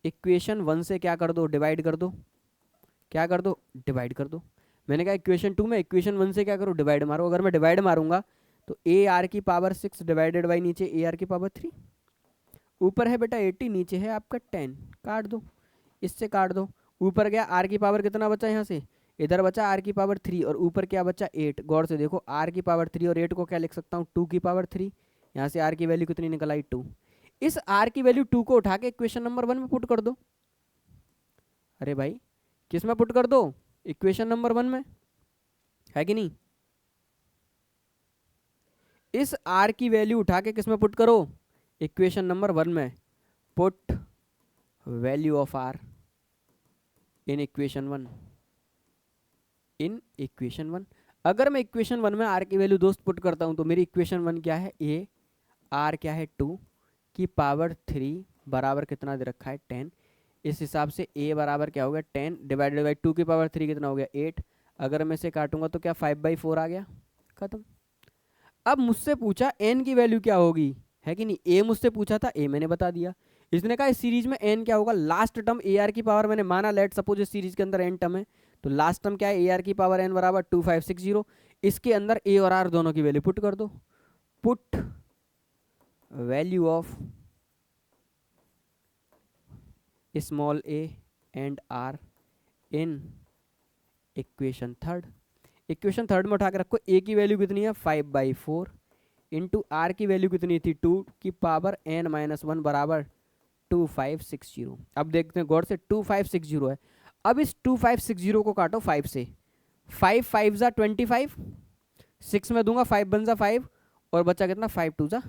इक्वेशन 1 से क्या कर दो, डिवाइड कर दो। क्या कर दो? डिवाइड कर दो। मैंने कहा इक्वेशन 2 में इक्वेशन 1 से क्या करो, डिवाइड मारो। अगर मैं डिवाइड मारूंगा तो ए आर की पावर 6 डिवाइडेड बाई नीचे ए आर की पावर 3, ऊपर है बेटा 80, नीचे है आपका 10, काट दो, इससे काट दो। ऊपर गया आर की पावर कितना बचा यहाँ से इधर बचा आर की पावर 3 और ऊपर क्या बचा 8। गौर से देखो आर की पावर 3 और 8 को क्या लिख सकता हूँ 2 की पावर 3। यहाँ से आर की वैल्यू कितनी निकल आई 2। इस आर की वैल्यू 2 को उठा के इक्वेशन नंबर 1 में पुट कर दो। अरे भाई किस में पुट कर दो, इक्वेशन नंबर 1 में, है कि नहीं। इस आर की वैल्यू उठा के किस में पुट करो, इक्वेशन नंबर 1 में। Put value of r in equation 1, in equation 1। अगर मैं इक्वेशन 1 में आर की वैल्यू दोस्त पुट करता हूं तो मेरी इक्वेशन 1 क्या है, ए, आर क्या है 2 की पावर 3 बराबर कितना दे रखा है 10। इस हिसाब से ए बराबर क्या हो गया 10 डिवाइडेड बाई 2 की पावर 3 कितना हो गया 8। अगर मैं इसे काटूंगा तो क्या 5/4 आ गया, खत्म। अब मुझसे पूछा एन की वैल्यू क्या होगी, है कि नहीं। ए मुझसे पूछा था, ए मैंने बता दिया। इसने कहा इस सीरीज में एन क्या होगा, लास्ट टर्म ए आर की पावर मैंने माना, लेट सपोज इस सीरीज के अंदर एन टर्म है तो लास्ट टर्म क्या है ए आर की पावर एन बराबर 2560। इसके अंदर ए और आर दोनों की वैल्यू पुट कर दो। Put value of small a and r in equation third. Equation third में उठा के रखो ए की वैल्यू कितनी है 5/4 इंटू आर की वैल्यू कितनी थी 2 की पावर n-1 बराबर 2560। अब देखते हैं गौर से 2560 है। अब इस 2560 को काटो 5 से, 5 5 जा 25, 6 में दूंगा 5 बन जा 5 और बचा कितना 5 2 जा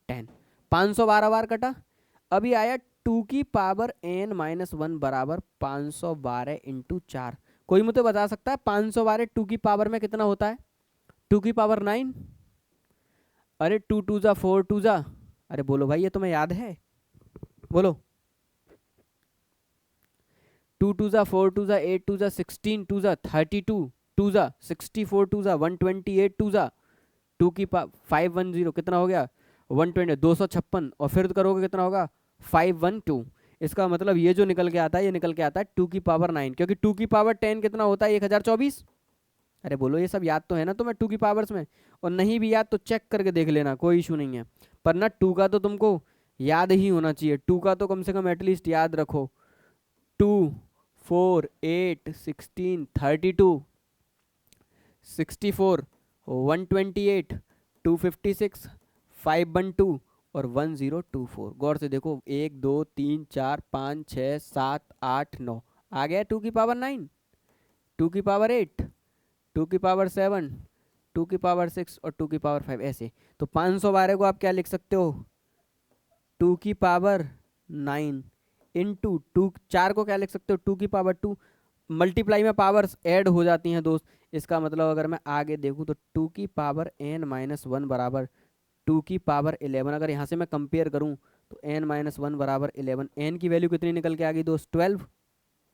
10, 512 बार कटा। अभी आया 2 की पावर n-1 बराबर 512 इंटू 4। कोई मुझे बता सकता है 512 2 की पावर में कितना होता है, 2 की पावर 9। अरे 2 2 जा 4 2 जा, अरे बोलो भाई ये तुम्हें याद है, बोलो। 2 2 जा 4 2 जा 8 2 जा 16 2 जा 32 2 जा 64 2 जा 128 2 जा 2 की 510 कितना हो गया 120 256 और फिर करोगे कितना होगा 512। इसका मतलब ये जो निकल के आता है ये निकल के आता है 2 की पावर 9, क्योंकि 2 की पावर 10 कितना होता है 1024। अरे बोलो ये सब याद तो है ना तुम्हें 2 की पावर्स में, और नहीं भी याद तो चेक करके देख लेना, कोई इशू नहीं है। पर ना 2 का तो तुमको याद ही होना चाहिए, 2 का तो कम से कम एटलीस्ट याद रखो। 2 4 8 16 32 64 128 256 512 और 1024। गौर से देखो 1 2 3 4 5 6 7 8 9 आ गया 2 की पावर 9, 2 की पावर 8, 2 की पावर 7, 2 की पावर 6 और 2 की पावर 5 ऐसे। तो 512 को आप क्या लिख सकते हो 2 की पावर 9 इंटू 2, 4 को क्या लिख सकते हो 2 की पावर 2। मल्टीप्लाई में पावर्स ऐड हो जाती हैं दोस्त। इसका मतलब अगर मैं आगे देखूं तो 2 की पावर n-1 बराबर 2 की पावर 11। अगर यहाँ से मैं कंपेयर करूँ तो n-1 बराबर 11। n की वैल्यू कितनी निकल के आ गई दोस्त 12।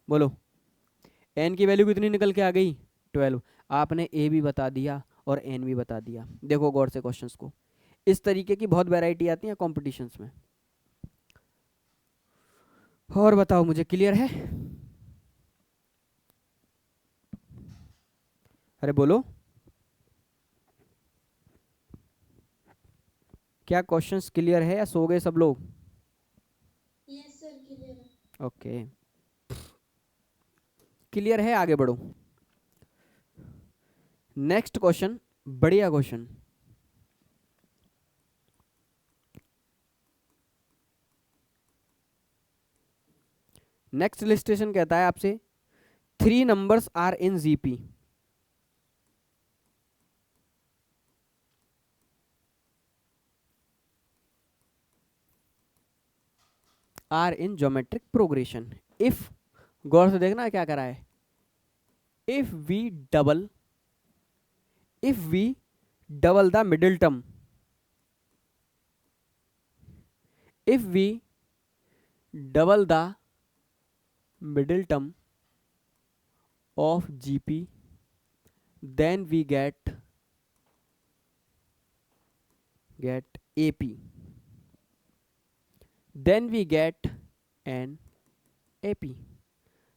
बोलो n की वैल्यू कितनी निकल के आ गई 12। आपने a भी बता दिया और n भी बता दिया। देखो गौर से क्वेश्चंस को, इस तरीके की बहुत वैरायटी आती है कॉम्पिटिशन्स में। और बताओ मुझे क्लियर है, अरे बोलो क्या क्वेश्चंस क्लियर है या सो गए सब लोग। यस सर क्लियर है। ओके क्लियर है, आगे बढ़ो। नेक्स्ट क्वेश्चन, बढ़िया क्वेश्चन। नेक्स्ट इलस्ट्रेशन कहता है आपसे 3 numbers are in GP. Are in geometric progression if, गौर से देखना क्या करा है, if we double the middle term, if we double the middle term of GP then we get AP, then we get an AP।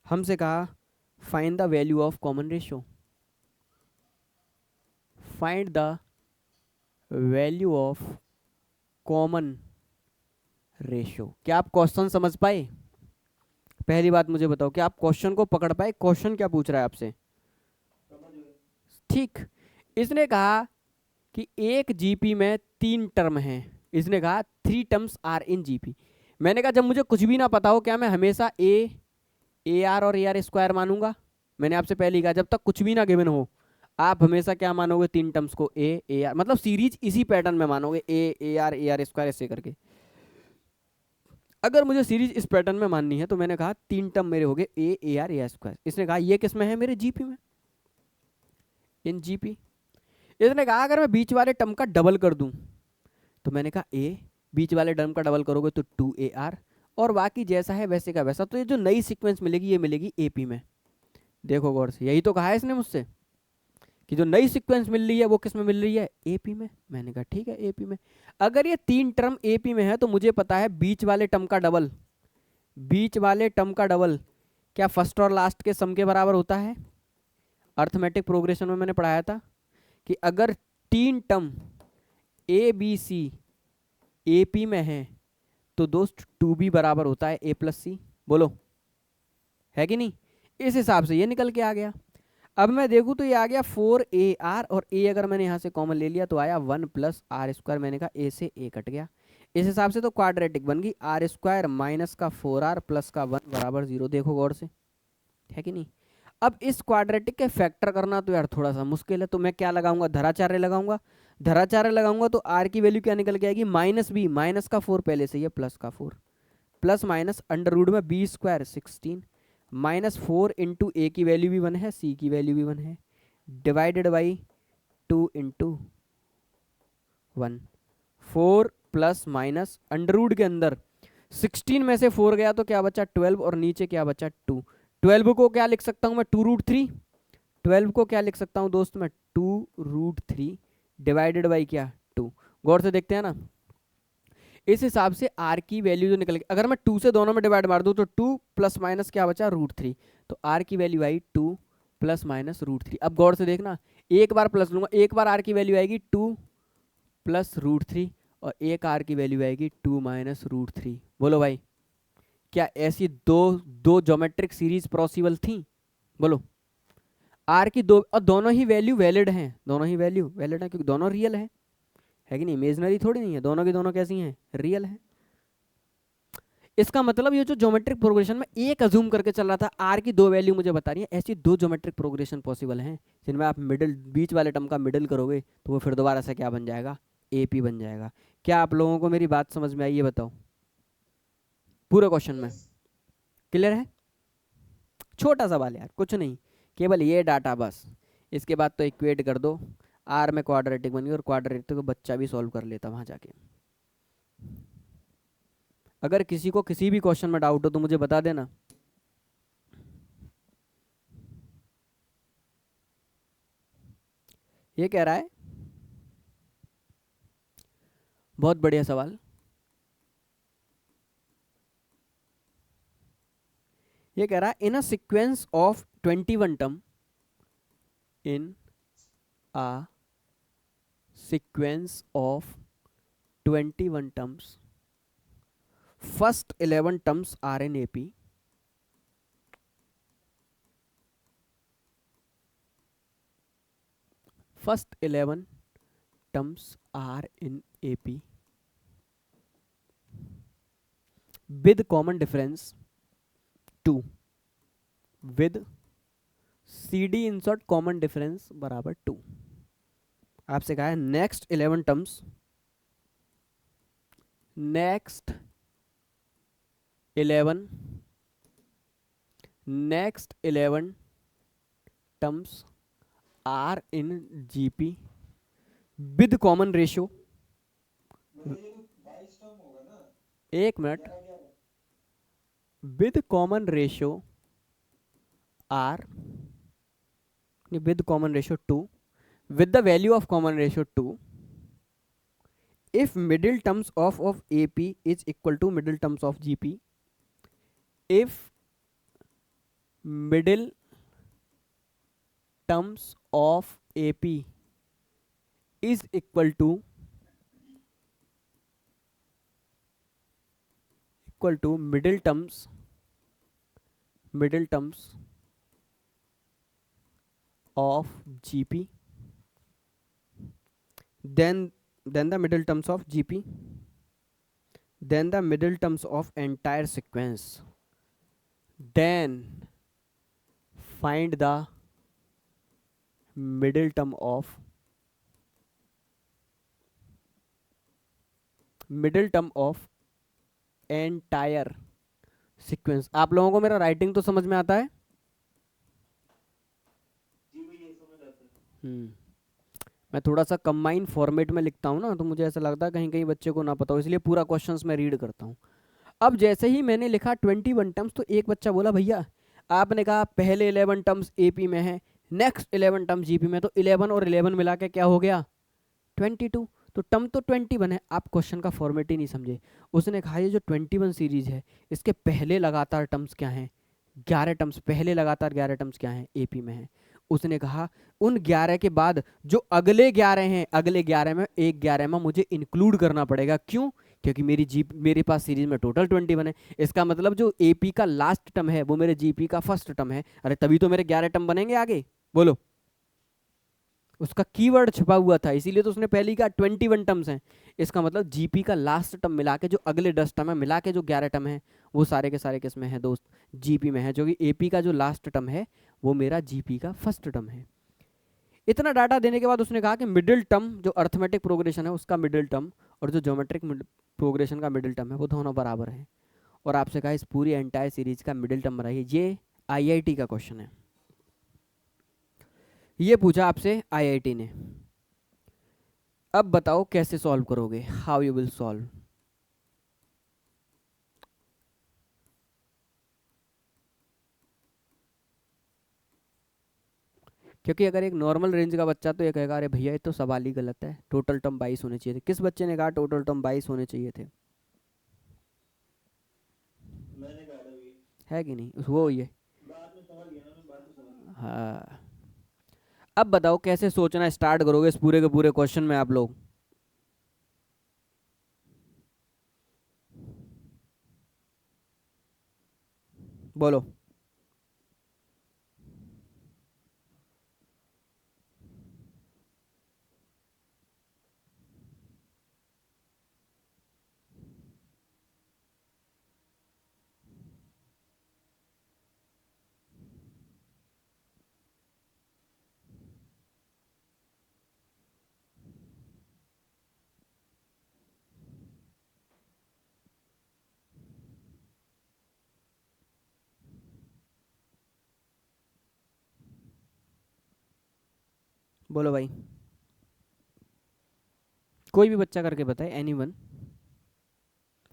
हमसे कहा find the value of common ratio, find the value of common ratio. क्या आप क्वेश्चन समझ पाए, पहली बात मुझे बताओ क्या आप क्वेश्चन को पकड़ पाए, क्वेश्चन क्या पूछ रहा है आपसे। ठीक। इसने कहा कि एक जीपी में 3 टर्म हैं। इसने कहा 3 टर्म्स आर इन जीपी। मैंने कहा जब मुझे कुछ भी ना पता हो क्या मैं हमेशा ए आर और ए आर स्क्वायर मानूंगा? मैंने आपसे पहले ही कहा जब तक कुछ भी ना गिवन हो आप हमेशा क्या मानोगे? 3 टर्म्स को ए आर, मतलब सीरीज इसी पैटर्न में मानोगे, ए आर स्क्वायर ऐसे करके। अगर मुझे सीरीज इस पैटर्न में माननी है तो मैंने कहा 3 टर्म मेरे हो गए ए आर स्क्वायर। इसने कहा ये किस में है? मेरे जीपी में, इन जीपी। इसने कहा अगर मैं बीच वाले टर्म का डबल कर दूं तो मैंने कहा बीच वाले टर्म का डबल करोगे तो 2AR, और बाकी जैसा है वैसे का वैसा। तो ये जो नई सीक्वेंस मिलेगी ये मिलेगी एपी में। देखो गौर से, यही तो कहा है इसने मुझसे कि जो नई सीक्वेंस मिल रही है वो किस में मिल रही है? एपी में। मैंने कहा ठीक है एपी में। अगर ये 3 टर्म एपी में है तो मुझे पता है बीच वाले टर्म का डबल, बीच वाले टर्म का डबल क्या फर्स्ट और लास्ट के सम के बराबर होता है? अर्थमेटिक प्रोग्रेशन में मैंने पढ़ाया था कि अगर 3 term a b c AP में है तो दोस्त 2B बराबर होता है A+C। बोलो है कि नहीं? इस हिसाब से ये निकल के आ गया। अब मैं देखूं तो ये आ गया 4AR, और A अगर मैंने यहाँ से कॉमन ले लिया तो आया 1 + R²। मैंने कहा A से A कट गया। इस हिसाब से तो क्वाड्रेटिक बन गई, R² माइनस का 4R प्लस का 1 बराबर 0। देखो गौर से, है कि नहीं? अब इस क्वाड्रेटिक के फैक्टर करना तो यार थोड़ा सा मुश्किल है, तो मैं क्या लगाऊंगा? धराचार्य लगाऊंगा। धराचार्य लगाऊंगा तो R की वैल्यू क्या निकल के आएगी? -B, माइनस का 4 पहले से, ये प्लस का 4, प्लस माइनस अंडर रूट में B² 16 -4 इंटू A की वैल्यू भी 1 है, C की वैल्यू भी 1 है, divided by 2 into 1। 4 plus minus under root के अंदर 16 में से 4 गया तो क्या बचा? 12, और नीचे क्या बचा? 2। 12 को क्या लिख सकता हूं मैं? 2√3। 12 को क्या लिख सकता हूं दोस्त मैं? 2√3 डिवाइडेड बाई क्या? 2। गौर से देखते हैं ना, इस हिसाब से R की वैल्यू जो निकल गई, अगर मैं 2 से दोनों में डिवाइड मार दूं तो 2 प्लस माइनस क्या बचा? √3। तो R की वैल्यू आई 2 प्लस माइनस √3। अब गौर से देखना, एक बार प्लस लूंगा, एक बार R की वैल्यू आएगी 2 प्लस √3, और एक R की वैल्यू आएगी 2 माइनस √3। बोलो भाई, क्या ऐसी दो ज्योमेट्रिक सीरीज पॉसिबल थी? बोलो। R की दो, और दोनों ही वैल्यू वैलिड हैं, दोनों ही वैल्यू वैलिड हैं क्योंकि दोनों रियल हैं, है कि नहीं? इमेजिनरी थोड़ी नहीं है, दोनों की दोनों कैसी हैं? रियल हैं। इसका मतलब ये जो ज्योमेट्रिक प्रोग्रेशन में एक अज्यूम करके चल रहा था, R की 2 वैल्यू मुझे बता रही है, ऐसी 2 ज्योमेट्रिक प्रोग्रेशन पॉसिबल हैं जिनमें आप मिडिल, बीच वाले टर्म का मिडिल करोगे तो वो फिर दोबारा से क्या बन जाएगा? AP बन जाएगा। क्या आप लोगों को मेरी बात समझ में आई? ये बताओ, पूरे क्वेश्चन में क्लियर है? छोटा सवाल यार, कुछ नहीं, केवल ये डाटा बस। इसके बाद तो इक्वेट कर दो, R में क्वाड्रेटिक बन गई, और क्वाड्रेटिक को बच्चा भी सॉल्व कर लेता वहां जाके। अगर किसी को किसी भी क्वेश्चन में डाउट हो तो मुझे बता देना। ये कह रहा है, बहुत बढ़िया सवाल। ये कह रहा है in a sequence of 21 term, in a sequence of 21 terms, first 11 terms are in AP, first 11 terms are in AP with common difference 2, with CD insert common difference बराबर 2। आपसे कहा है next 11 terms, next 11 terms are in GP with common ratio। एक minute, with common ratio R, with common ratio 2, with the value of common ratio 2, if middle terms of AP is equal to middle terms of GP, if middle terms of AP is equal to middle terms of GP, then the middle terms of GP, then the middle terms of entire sequence, then find the middle term of entire sequence. आप लोगों को मेरा राइटिंग तो समझ में आता है? मैं थोड़ा सा कंबाइन फॉर्मेट में लिखता हूँ ना, तो मुझे ऐसा लगता है कहीं कहीं बच्चे को ना पता हो, इसलिए पूरा क्वेश्चंस मैं रीड करता हूँ। अब जैसे ही मैंने लिखा 21 टर्म्स, तो एक बच्चा बोला भैया आपने कहा पहले 11 टर्म्स एपी में है, नेक्स्ट 11 टर्म्स जीपी में, तो 11 और 11 मिला के क्या हो गया 22। तो टर्म तो 21 है, आप क्वेश्चन का फॉर्मेट ही नहीं समझे। उसने कहा ये जो 21 सीरीज है इसके पहले लगातार टर्म्स क्या हैं, 11 टर्म्स, पहले लगातार 11 टर्म्स क्या हैं एपी में है। उसने कहा उन 11 के बाद जो अगले 11 हैं, अगले 11 में एक 11 में मुझे इंक्लूड करना पड़ेगा। क्यों? क्योंकि मेरे पास सीरीज में टोटल 21 है। इसका मतलब जो एपी का लास्ट टर्म है वो मेरे जीपी का फर्स्ट टर्म है। अरे तभी तो मेरे 11 टर्म बनेंगे आगे, बोलो। उसका कीवर्ड छुपा हुआ था, इसीलिए तो उसने पहले कहा 21 टर्म्स हैं। इसका मतलब जीपी का लास्ट टर्म मिला के जो अगले 10 टर्म है मिला के जो 11 टर्म है वो सारे के सारे किस में है दोस्त, जीपी में है। जो कि एपी का जो लास्ट टर्म है वो मेरा जीपी का फर्स्ट टर्म है। इतना डाटा देने के बाद उसने कहा कि मिडिल टर्म जो अर्थमेटिक प्रोग्रेशन है उसका मिडिल टर्म और जो ज्योमेट्रिक प्रोग्रेशन का मिडिल टर्म है वो दोनों बराबर है। और आपसे कहा इस पूरी एंटायर सीरीज का मिडिल टर्म बनाइए। ये आईआईटी का क्वेश्चन है, ये पूछा आपसे आईआईटी ने। अब बताओ कैसे सॉल्व करोगे, हाउ यू विल सॉल्व। क्योंकि अगर एक नॉर्मल रेंज का बच्चा तो ये कहेगा अरे भैया ये तो सवाल ही गलत है, टोटल टर्म 22 होने चाहिए थे। किस बच्चे ने कहा टोटल टर्म 22 होने चाहिए थे? मैंने कहा था भी है कि नहीं? वो ये बाद में समझ गया ना, मैं बात तो समझ गया। हाँ। अब बताओ कैसे सोचना स्टार्ट करोगे इस पूरे के पूरे क्वेश्चन में आप लोग। बोलो। बोलो भाई, कोई भी बच्चा करके बताए, एनीवन।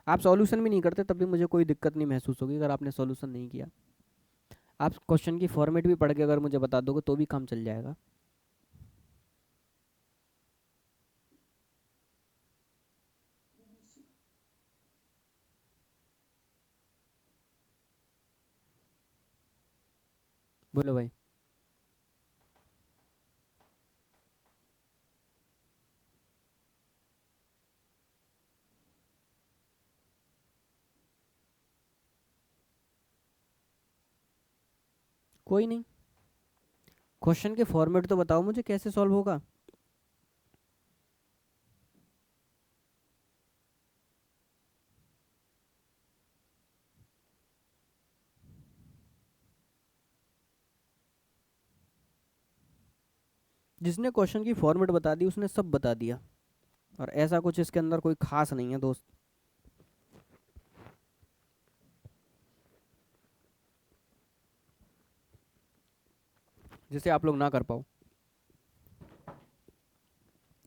आप सॉल्यूशन भी नहीं करते तब भी मुझे कोई दिक्कत नहीं महसूस होगी अगर आपने सॉल्यूशन नहीं किया। आप क्वेश्चन की फॉर्मेट भी पढ़ के अगर मुझे बता दोगे तो भी काम चल जाएगा। बोलो भाई। कोई नहीं, क्वेश्चन के फॉर्मेट तो बताओ मुझे कैसे सॉल्व होगा। जिसने क्वेश्चन की फॉर्मेट बता दी उसने सब बता दिया, और ऐसा कुछ इसके अंदर कोई खास नहीं है दोस्त। जिसे आप लोग ना कर पाओ,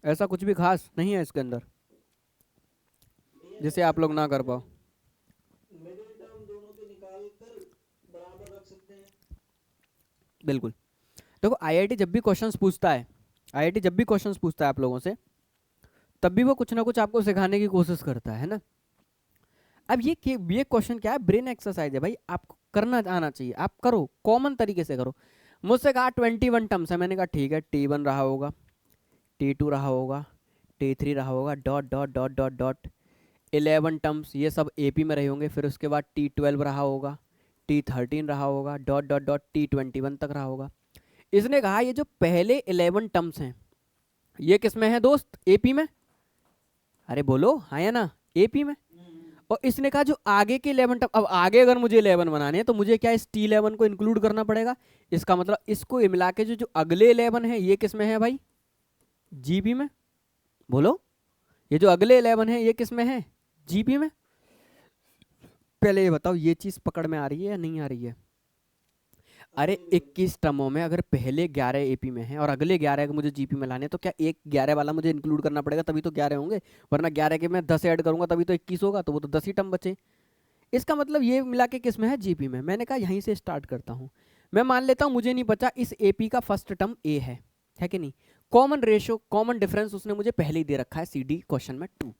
ऐसा कुछ भी खास नहीं है इसके अंदर जिसे आप लोग ना कर पाओ। मिडिल टर्म दोनों के निकाल कर बराबर रख सकते हैं। बिल्कुल। देखो आईआईटी जब भी क्वेश्चंस पूछता है, आईआईटी जब भी क्वेश्चंस पूछता है आप लोगों से, तब भी वो कुछ ना कुछ आपको सिखाने की कोशिश करता है ना। अब ये क्वेश्चन क्या है, ब्रेन एक्सरसाइज है भाई, आपको करना आना चाहिए, आप करो, कॉमन तरीके से करो। मुझसे कहा 21 टर्म्स है, मैंने कहा ठीक है, T1 रहा होगा, T2 रहा होगा, T3 रहा होगा, dot dot dot dot dot 11 terms ये सब एपी में रहे होंगे। फिर उसके बाद T12 रहा होगा, T13 रहा होगा, डॉट डॉट डॉट T21 तक रहा होगा। इसने कहा ये जो पहले 11 टर्म्स हैं ये किस में है दोस्त, एपी में? अरे बोलो हाँ या ना, एपी में। और इसने कहा जो आगे के 11 टर्म, अब आगे अगर मुझे 11 बनाने हैं तो मुझे क्या इस T11 को इंक्लूड करना पड़ेगा। इसका मतलब इसको मिला के जो जो अगले 11 है ये किस में है भाई, जीपी में। बोलो, ये जो अगले 11 है ये किस में है, जीपी में। पहले ये बताओ ये चीज पकड़ में आ रही है या नहीं आ रही है? अरे 21 टर्मों में अगर पहले 11 एपी में है और अगले 11 अगर मुझे जीपी में लाने, तो क्या एक 11 वाला मुझे इंक्लूड करना पड़ेगा, तभी तो 11 होंगे। वरना 11 के मैं 10 ऐड करूंगा तभी तो 21 होगा, तो वो तो 10 ही टर्म बचे। इसका मतलब ये मिला के किस में है, जीपी में। मैंने कहा यहीं से स्टार्ट करता हूँ। मैं मान लेता हूँ मुझे नहीं पता इस एपी का फर्स्ट टर्म ए है कि नहीं। कॉमन रेशियो, कॉमन डिफरेंस उसने मुझे पहले ही दे रखा है सीडी क्वेश्चन में 2।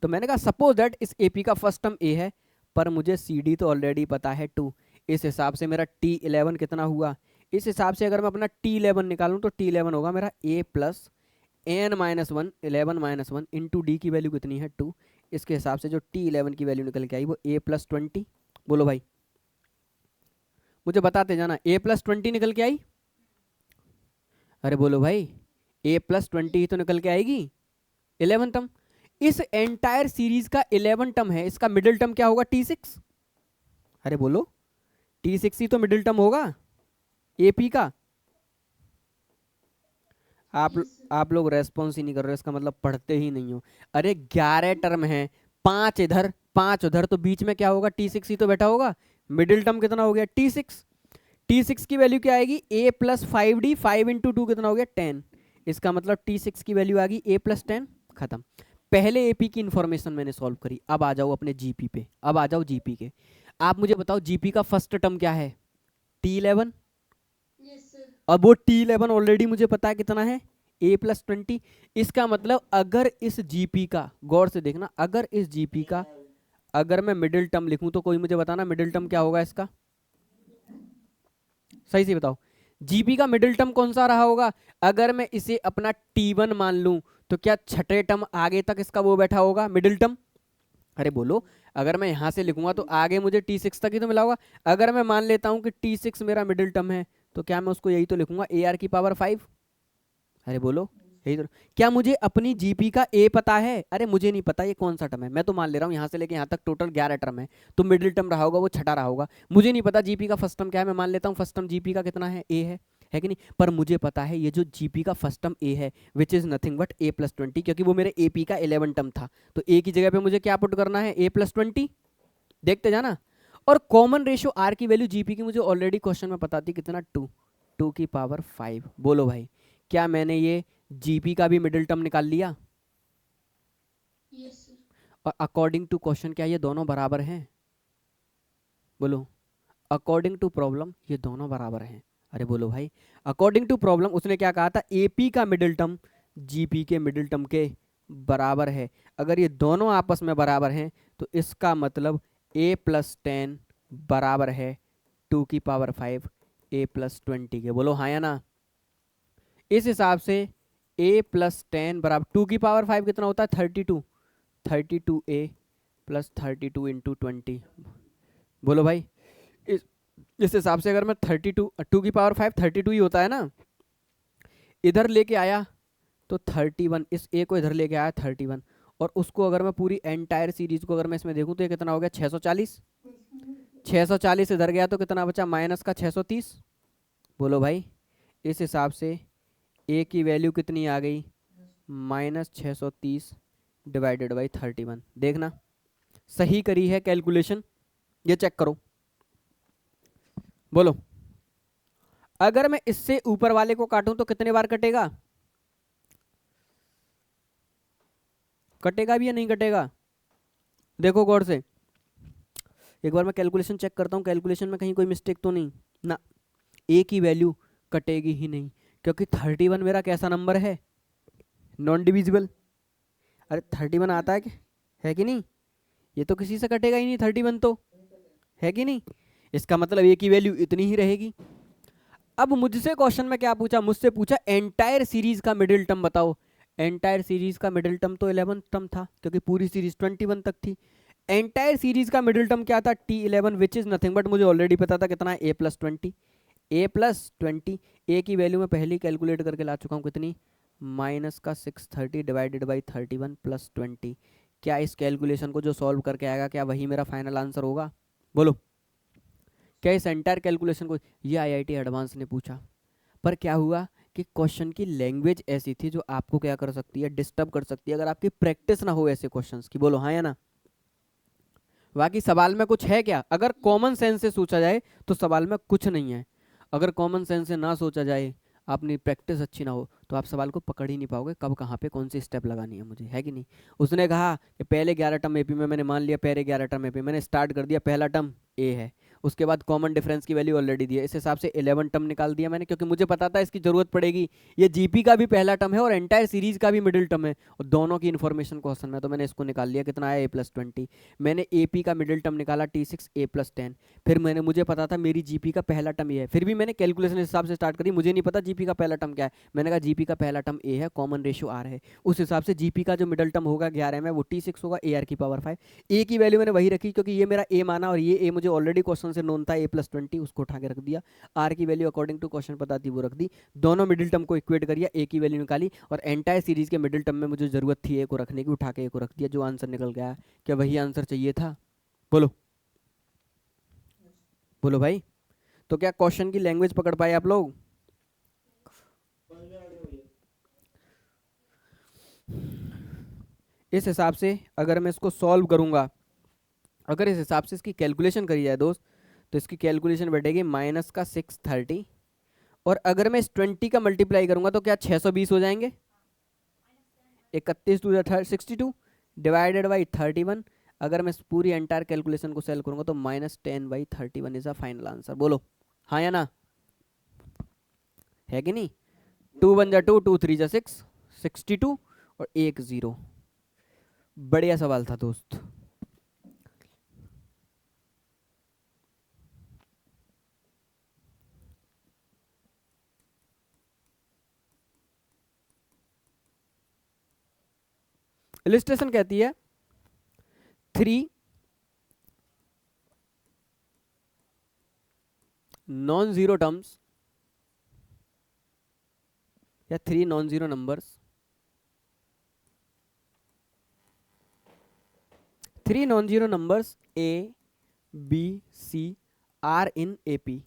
तो मैंने कहा सपोज दैट इस एपी का फर्स्ट टर्म ए है, पर मुझे सीडी तो ऑलरेडी पता है 2। इस हिसाब से मेरा T11 कितना हुआ, इस हिसाब से अगर मैं अपना T11 निकालूं तो T11 होगा मेरा a plus n minus one, 11 minus one into D की वैल्यू कितनी है 2। इसके हिसाब से जो T11 की वैल्यू निकल के आई वो a प्लस 20। बोलो भाई, मुझे बताते जाना, a प्लस 20 निकल के आई। अरे बोलो भाई, a प्लस 20 ही तो निकल के आएगी 11 टर्म। इस एंटायर सीरीज का 11 टर्म है, इसका मिडिल टर्म क्या होगा, T6। अरे बोलो, T6 ही तो मिडिल टर्म होगा एपी का। आप लोग रेस्पॉन्स ही नहीं कर रहे हो, इसका मतलब पढ़ते ही नहीं हो। अरे 11 टर्म है, 5 इधर 5 उधर, तो बीच में क्या होगा, T6 ही तो बैठा होगा। मिडिल टर्म कितना हो गया, T6। T6 की वैल्यू क्या आएगी, a प्लस 5d, 5 इंटू 2 कितना हो गया 10। इसका मतलब T6 की वैल्यू आ गई a प्लस 10। खत्म। पहले एपी की इंफॉर्मेशन मैंने सॉल्व करी, अब आ जाओ अपने जीपी पे। अब आ जाओ जीपी के। आप मुझे बताओ जीपी का फर्स्ट टर्म क्या है, T11। Yes sir. अब वो T11 ऑलरेडी मुझे पता है कितना है, a प्लस 20। इसका मतलब अगर इस जीपी का, गौर से देखना, अगर इस जीपी का अगर मैं मिडिल टर्म लिखूं तो कोई मुझे बताना मिडिल टर्म क्या होगा इसका, सही से बताओ। जीपी का मिडिल टर्म कौन सा रहा होगा, अगर मैं इसे अपना T1 मान लूं तो क्या छठे टर्म आगे तक इसका वो बैठा होगा मिडिल टर्म। अरे बोलो, अगर मैं यहां से लिखूंगा तो आगे मुझे T6 तक ही तो मिला होगा। अगर मैं मान लेता हूं कि T6 मेरा मिडिल टर्म है, तो क्या मैं उसको यही तो लिखूंगा AR की पावर 5। अरे बोलो, यही तो। क्या मुझे अपनी जीपी का ए पता है, अरे मुझे नहीं पता ये कौन सा टर्म है। मैं तो मान ले रहा हूँ यहाँ से लेके यहाँ तक टोटल 11 टर्म है, तो मिडिल टर्म रहा होगा वो छठा रहा होगा। मुझे नहीं पता जीपी का फर्स्ट टर्म क्या है, मैं मान लेता हूँ फर्स्ट टर्म जीपी का कितना है, ए है कि नहीं। पर मुझे पता है ये जो जीपी का फर्स्ट टर्म ए है, which is nothing but a plus 20, क्योंकि वो मेरे एपी का 11 टर्म था। तो ए की जगह पे मुझे क्या पुट करना है, a प्लस 20। देखते जाना। और कॉमन रेशियो आर की वैल्यू जीपी की मुझे ऑलरेडी क्वेश्चन में पता थी कितना, 2 की पावर 5। बोलो भाई, क्या मैंने ये जीपी का भी मिडिल टर्म निकाल लिया। Yes sir. और अकॉर्डिंग टू क्वेश्चन क्या ये दोनों बराबर हैं, बोलो। अकॉर्डिंग टू प्रॉब्लम ये दोनों बराबर हैं। अरे बोलो भाई, अकॉर्डिंग टू प्रॉब्लम उसने क्या कहा था, एपी का मिडिल टर्म जीपी के मिडिल टर्म के बराबर है। अगर ये दोनों आपस में बराबर हैं तो इसका मतलब a प्लस 10 बराबर है 2 की पावर 5 a प्लस 20 के। बोलो हाँ या ना। इस हिसाब से a प्लस 10 बराबर 2 की पावर 5 कितना होता है, 32। 32a plus 32 into 20। बोलो भाई, इस हिसाब से अगर मैं 2 की पावर 5 32 ही होता है ना, इधर लेके आया तो 31, इस a को इधर लेके आया 31, और उसको अगर मैं पूरी एंटायर सीरीज को अगर मैं इसमें देखूं तो ये कितना हो गया, 640। 640 इधर गया तो कितना बचा, माइनस का 630। बोलो भाई, इस हिसाब से a की वैल्यू कितनी आ गई, माइनस 630 डिवाइडेड बाई 31। देखना सही करी है कैलकुलेशन, ये चेक करो। बोलो, अगर मैं इससे ऊपर वाले को काटूं तो कितने बार कटेगा, कटेगा भी या नहीं कटेगा। देखो गौर से, एक बार मैं कैलकुलेशन चेक करता हूं, कैलकुलेशन में कहीं कोई मिस्टेक तो नहीं ना। a की वैल्यू कटेगी ही नहीं, क्योंकि 31 मेरा कैसा नंबर है, नॉन डिविजिबल। अरे 31 आता है कि नहीं, ये तो किसी से कटेगा ही नहीं 31 तो, है कि नहीं। इसका मतलब a की वैल्यू इतनी ही रहेगी। अब मुझसे क्वेश्चन में क्या पूछा, मुझसे पूछा एंटायर सीरीज का मिडिल टर्म बताओ। एंटायर सीरीज का मिडिल टर्म तो 11 टर्म था, क्योंकि पूरी सीरीज 21 तक थी। एंटायर सीरीज का मिडिल टर्म क्या था, T11, which is nothing but मुझे ऑलरेडी पता था कितना है, a plus 20। a plus 20, a की वैल्यू मैं पहले ही कैलकुलेट करके ला चुका हूँ कितनी, माइनस का 630 डिवाइडेड बाई 31 प्लस 20। क्या इस कैलकुलेशन को जो सॉल्व करके आएगा क्या वही मेरा फाइनल आंसर होगा? बोलो, क्या इस एंटायर कैलकुलेशन को, ये आईआईटी एडवांस ने पूछा, पर क्या हुआ कि क्वेश्चन की लैंग्वेज ऐसी थी जो आपको क्या कर सकती है, डिस्टर्ब कर सकती है अगर आपकी प्रैक्टिस ना हो ऐसे क्वेश्चंस की। बोलो हाँ या ना? बाकी सवाल में कुछ है क्या? अगर कॉमन सेंस से सोचा जाए तो सवाल में कुछ नहीं है। अगर कॉमन सेंस से ना सोचा जाए, आपने प्रैक्टिस अच्छी ना हो, तो आप सवाल को पकड़ ही नहीं पाओगे कब कहाँ पे कौन सी स्टेप लगानी है मुझे, है कि नहीं? उसने कहा कि पहले 11 टर्म एपी में, मैंने मान लिया पहले 11 टर्म एपी, मैंने स्टार्ट कर दिया, पहला टर्म ए है, उसके बाद कॉमन डिफरेंस की वैल्यू ऑलरेडी दी है, इस हिसाब से 11 टर्म निकाल दिया मैंने, क्योंकि मुझे पता था इसकी जरूरत पड़ेगी। ये जीपी का भी पहला टर्म है और एंटायर सीरीज का भी मिडिल टर्म है, और दोनों की इन्फॉर्मेशन क्वेश्चन में, तो मैंने इसको निकाल लिया। कितना आया? A+20। मैंने एपी का मिडिल टर्म निकाला T6 A+10। फिर मुझे पता था मेरी जीपी का पहला टर्म ए है, फिर भी मैंने कैलकुलेशन इस हिसाब से स्टार्ट करी, मुझे नहीं पता जीपी का पहला टर्म क्या है। मैंने कहा जीपी का पहला टर्म ए है, कॉमन रेशियो आर है, उस हिसाब से जीपी का जो मिडिल टर्म होगा 11 में वो T6 होगा, AR⁵। ए की वैल्यू मैंने वही रखी क्योंकि ये मेरा ए माना और ये ए मुझे ऑलरेडी क्वेश्चन से नोन था, A+20, उसको उठा के रख दिया। आर की वैल्यू अकॉर्डिंग टू क्वेश्चन पता थी वो रख दी, दोनों मिडिल टर्म को इक्वेट करिए, ए की वैल्यू निकाली, और एंटायर सीरीज के मिडिल टर्म में मुझे जरूरत थी ए को रखने की, उठा के ए को रख दिया, जो आंसर निकल गया। क्या वही आंसर चाहिए था? बोलो बोलो भाई। तो क्या क्वेश्चन की लैंग्वेज पकड़ पाए आप लोग? इस हिसाब से अगर मैं इसको सॉल्व करूंगा, अगर इस हिसाब से इसकी कैलकुलेशन करी जाए दोस्त, तो इसकी कैलकुलेशन बैठेगी माइनस का 630, और अगर मैं इस 20 का मल्टीप्लाई करूंगा तो क्या 620 हो जाएंगे? 31 2 62 डिवाइडेड बाई 31। अगर मैं इस पूरी एंटायर कैलकुलेशन को सेल करूंगा तो -10/31 इज अ फाइनल आंसर। बोलो हाँ या ना? है कि नहीं? 2 1 जा 2, 2 3 जा 6, 62 और 1 0। बढ़िया सवाल था दोस्त। इलिस्ट्रेशन कहती है 3 नॉन जीरो टर्म्स या 3 non zero numbers, 3 non zero numbers A B C are in AP।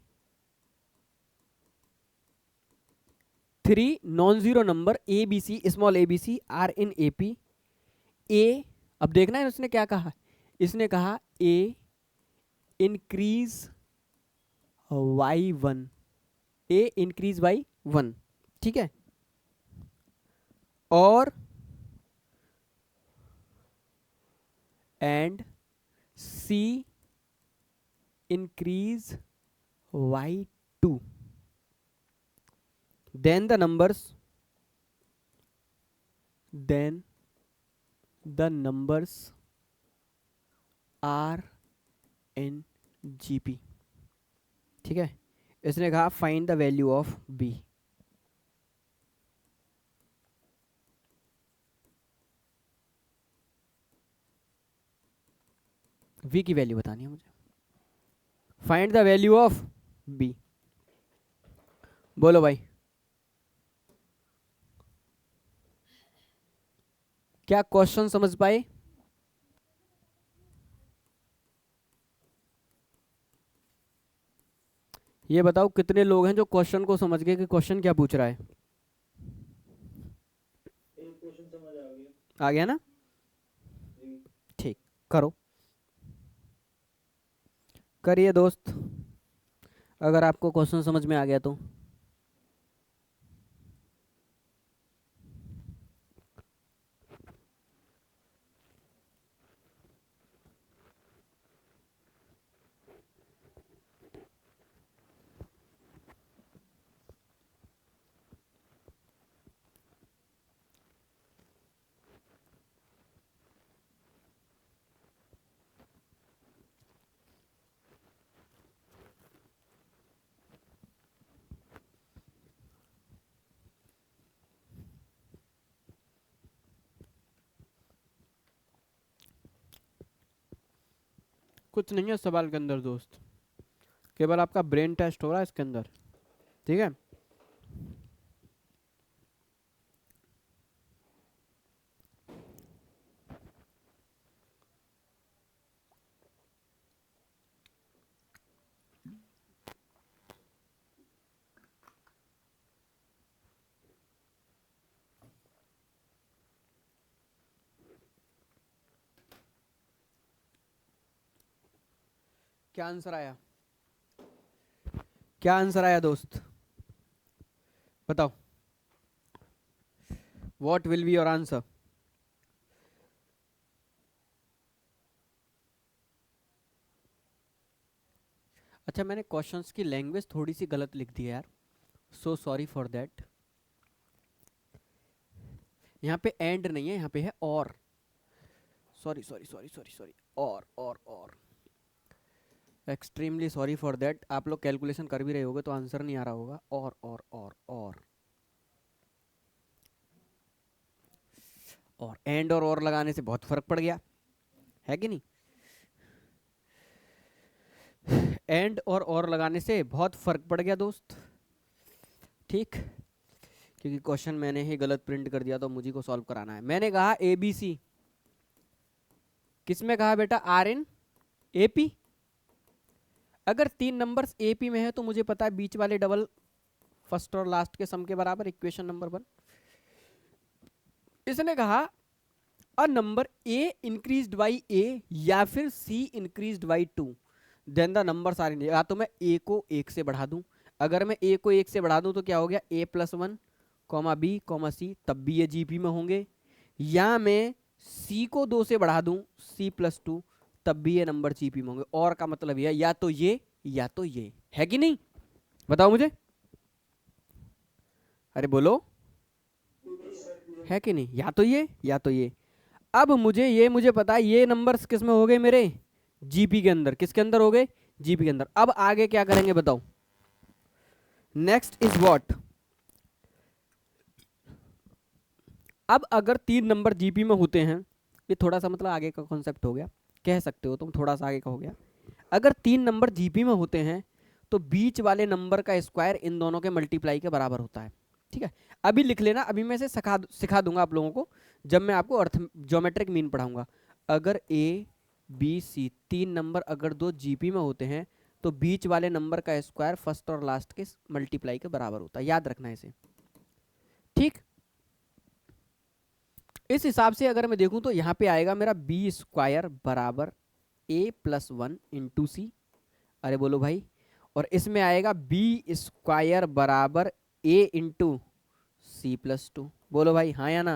3 non zero number ABC, small ABC are in AP। A, अब देखना है उसने क्या कहा, इसने कहा A increase y1, A increase y1, ठीक है, और and C increase y2, then the numbers are in GP। ठीक है, इसने कहा find the value of B। V की वैल्यू बतानी है मुझे, find the value of B। बोलो भाई, क्या क्वेश्चन समझ पाए? ये बताओ कितने लोग हैं जो क्वेश्चन को समझ गए कि क्वेश्चन क्या पूछ रहा है? एक क्वेश्चन समझ आ गया। आ गया ना? ठीक, करो, करिए दोस्त, अगर आपको क्वेश्चन समझ में आ गया तो। कुछ नहीं है सवाल के अंदर दोस्त, केवल आपका ब्रेन टेस्ट हो रहा है इसके अंदर, ठीक है। क्या आंसर आया? क्या आंसर आया दोस्त, बताओ। What will be your answer? अच्छा, मैंने क्वेश्चंस की लैंग्वेज थोड़ी सी गलत लिख दी है यार, सो सॉरी फॉर दैट। यहाँ पे एंड नहीं है, यहाँ पे है और। Sorry sorry sorry sorry sorry, और एक्सट्रीमली सॉरी फॉर दैट। आप लोग कैलकुलेशन कर भी रहे होगे तो आंसर नहीं आ रहा होगा। और एंड और लगाने से बहुत फर्क पड़ गया है कि नहीं? एंड और लगाने से बहुत फर्क पड़ गया दोस्त, ठीक। क्योंकि क्वेश्चन मैंने ही गलत प्रिंट कर दिया तो मुझे को सॉल्व कराना है। मैंने कहा ABC, किसमें कहा बेटा? RN AP। अगर 3 नंबर्स AP में है तो मुझे पता है बीच वाले डबल फर्स्ट और लास्ट के सम के बराबर, इक्वेशन नंबर 1। इसने कहा a number A increased by A या फिर C increased by 2 then the numbers are in. या तो मैं A को 1 से बढ़ा दूं, अगर मैं A को 1 से बढ़ा दूं तो क्या हो गया? A+1 B C, तब भी ये GP में होंगे। या मैं C को 2 से बढ़ा दूं, C+2, तब भी ये नंबर GP में होंगे। और का मतलब ये या तो ये या तो ये, है कि नहीं? बताओ मुझे, अरे बोलो, है कि नहीं? या तो ये या तो ये। अब मुझे पता है ये नंबर्स किस में हो गए मेरे? जीपी के अंदर। किसके अंदर हो गए? जीपी के अंदर। अब आगे क्या करेंगे बताओ? Next is what? अब अगर 3 नंबर जीपी में होते हैं, ये थोड़ा सा मतलब आगे का कॉन्सेप्ट हो गया, कह सकते हो तुम, थोड़ा सा आगे का हो गया। अगर 3 नंबर जीपी में होते हैं तो बीच वाले नंबर का स्क्वायर इन दोनों के मल्टीप्लाई के बराबर होता है, ठीक है। अभी लिख लेना, अभी मैं इसे सिखा दूंगा आप लोगों को जब मैं आपको अर्थ ज्योमेट्रिक मीन पढ़ाऊंगा। अगर ABC 3 नंबर अगर 2 जीपी में होते हैं तो बीच वाले नंबर का स्क्वायर फर्स्ट और लास्ट के मल्टीप्लाई के बराबर होता है, याद रखना इसे, ठीक। इस हिसाब से अगर मैं देखूं तो यहां पे आएगा मेरा B² बराबर A+1 इंटू C। अरे बोलो भाई। और इसमें आएगा B² बराबर A इंटू C+2। बोलो भाई, हाँ या ना?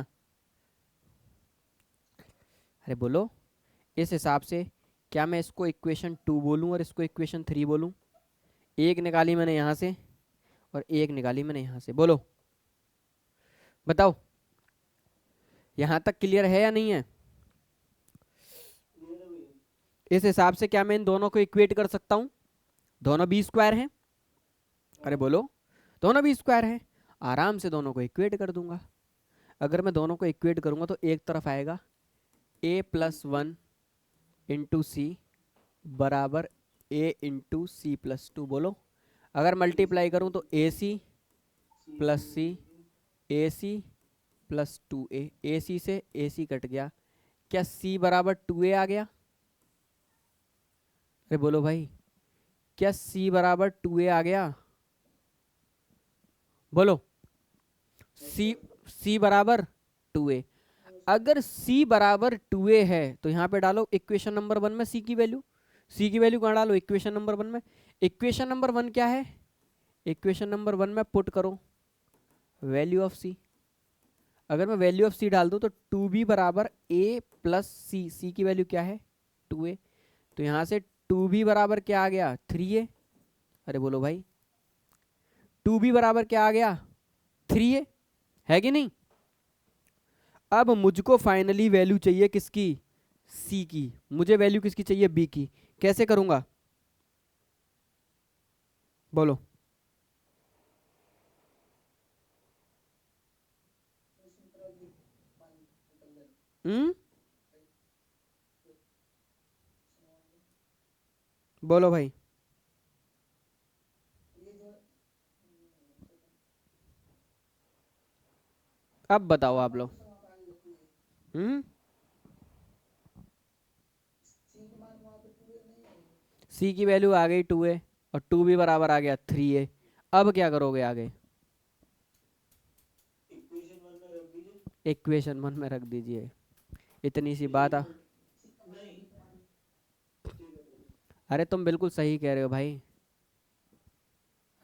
अरे बोलो। इस हिसाब से क्या मैं इसको इक्वेशन 2 बोलूं और इसको इक्वेशन 3 बोलूं? एक निकाली मैंने यहां से और एक निकाली मैंने यहां से। बोलो बताओ, यहां तक क्लियर है या नहीं है? इस हिसाब से क्या मैं इन दोनों को इक्वेट कर सकता हूं? दोनों B² हैं। अरे बोलो, दोनों B² हैं, आराम से दोनों को इक्वेट कर दूंगा। अगर मैं दोनों को इक्वेट करूंगा तो एक तरफ आएगा A+1 इंटू C बराबर A इंटू C+2। बोलो, अगर मल्टीप्लाई करूं तो AC plus C, AC plus 2A, AC से AC कट गया, क्या C बराबर 2A आ गया? अरे बोलो भाई, क्या C बराबर 2A आ गया? बोलो, C बराबर 2A। अगर C बराबर 2A है तो यहाँ पे डालो इक्वेशन नंबर 1 में C की वैल्यू। C की वैल्यू कहाँ डालो? इक्वेशन नंबर 1 में। इक्वेशन नंबर 1 क्या है? इक्वेशन नंबर 1 में पुट करो वैल्यू ऑफ C। अगर मैं वैल्यू ऑफ C डाल दूं तो 2B बराबर A प्लस C की वैल्यू क्या है? 2A। तो यहाँ से 2B बराबर क्या आ गया? 3A। अरे बोलो भाई, 2B बराबर क्या आ गया? 3A, है कि नहीं? अब मुझको फाइनली वैल्यू चाहिए किसकी? C की। मुझे वैल्यू किसकी चाहिए? B की। कैसे करूंगा? बोलो। बोलो भाई। अब बताओ आप लोग। C की वैल्यू आ गई 2A और 2B बराबर आ गया 3A। अब क्या करोगे आगे? इक्वेशन 1 में रख दीजिए। इतनी सी बात अरे तुम बिल्कुल सही कह रहे हो भाई,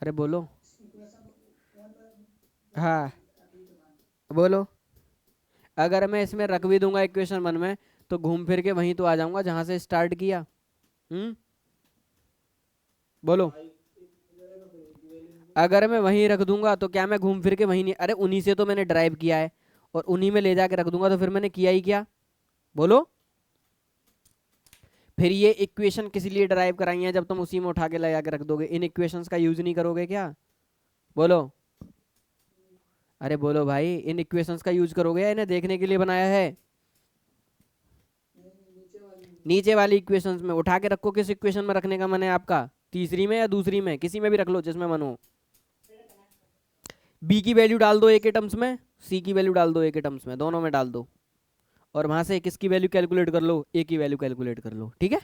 अरे बोलो। हाँ बोलो। अगर मैं इसमें रख भी दूंगा इक्वेशन वन में, तो घूम फिर के वहीं तो आ जाऊंगा जहां से स्टार्ट किया। बोलो। अगर मैं वहीं रख दूंगा तो क्या मैं घूम फिर के वहीं नहीं, अरे उन्हीं से तो मैंने ड्राइव किया है, और उन्हीं में ले जाके रख दूंगा तो फिर मैंने किया ही क्या? बोलो। फिर ये इक्वेशन किस लिए ड्राइव कराई है जब तुम उसी में उठा के ले जाके रख दोगे? इन इक्वेशंस का यूज नहीं करोगे क्या? बोलो। अरे बोलो भाई, इन इक्वेशंस का यूज करोगे या इन्हें देखने के लिए बनाया है? नीचे वाली इक्वेशंस में उठा के रखो। किस इक्वेशन में रखने का मन है आपका? तीसरी में या दूसरी में, किसी में भी रख लो जिसमें मन हो। बी की वैल्यू डाल दो ए के टर्म्स में, सी की वैल्यू डाल दो ए के टर्म्स में, दोनों में डाल दो, और वहां से किसकी वैल्यू कैलकुलेट कर लो? ए की वैल्यू कैलकुलेट कर लो, ठीक है?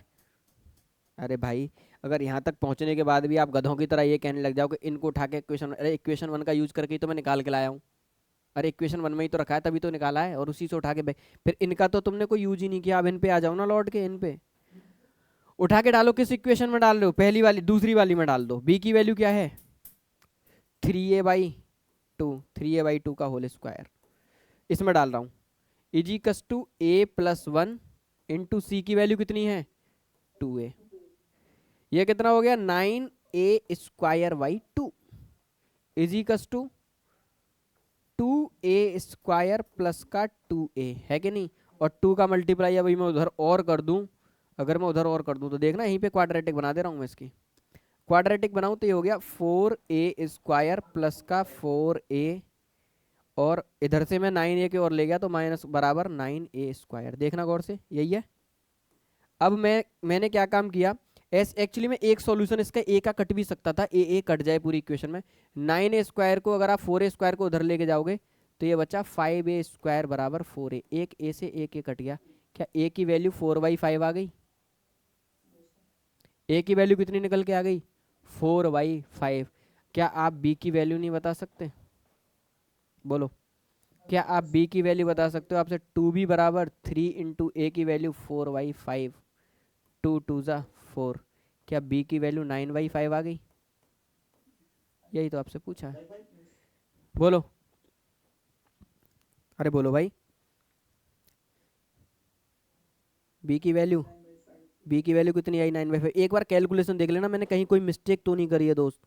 अरे भाई, अगर यहाँ तक पहुंचने के बाद भी आप गधों की तरह ये कहने लग जाओ कि इनको उठा के इक्वेशन, अरे इक्वेशन वन का यूज करके ही तो मैं निकाल के लाया हूँ। अरे इक्वेशन वन में ही तो रखा है, तभी तो निकाला है, और उसी से उठा के फिर इनका तो तुमने कोई यूज ही नहीं किया। अब इन पे आ जाओ ना, लौट के इन पे उठा के डालो। किस इक्वेशन में डाल रहे हो? पहली वाली, दूसरी वाली में डाल दो। बी की वैल्यू क्या है? 3a/2, 3a/2 का होल स्क्वायर इसमें डाल रहा हूँ, इजिकस टू a+1 इंटू सी की वैल्यू कितनी है? 2a। ये कितना हो गया? 9a² / 2 इजिकस टू 2a² प्लस का 2a, है कि नहीं? और 2 का मल्टीप्लाई अभी मैं उधर और कर दूं, अगर मैं उधर और कर दूं तो देखना यहीं पे क्वाड्रेटिक बना दे रहा हूं मैं इसकी। क्वाड्रेटिक बनाऊं तो ये हो गया 4a² प्लस का 4a, और इधर से मैं 9a के और ले गया तो माइनस बराबर 9a²। देखना गौर से, यही है। अब मैंने क्या काम किया? एक्चुअली में एक सॉल्यूशन इसका ए का कट भी सकता था, ए कट जाए पूरी इक्वेशन में। 9a² को अगर आप 4a² को उधर लेके जाओगे तो ये बच्चा 5a² बराबर 4a। एक ए से एक ए कट गया। क्या ए की वैल्यू 4/5 आ गई? ए की वैल्यू कितनी निकल के आ गई? 4/5। क्या आप बी की वैल्यू नहीं बता सकते? बोलो। क्या आप बी की वैल्यू बता सकते हो? आपसे 2b बराबर 3 इंटू ए की वैल्यू 4/5, 2 2 ज़ा 4। क्या बी की वैल्यू 9/5 आ गई? यही तो आपसे पूछा है। बोलो। अरे बोलो भाई। बी की वैल्यू कितनी आई? 9/5। एक बार कैलकुलेशन देख लेना, मैंने कहीं कोई मिस्टेक तो नहीं करी है दोस्त,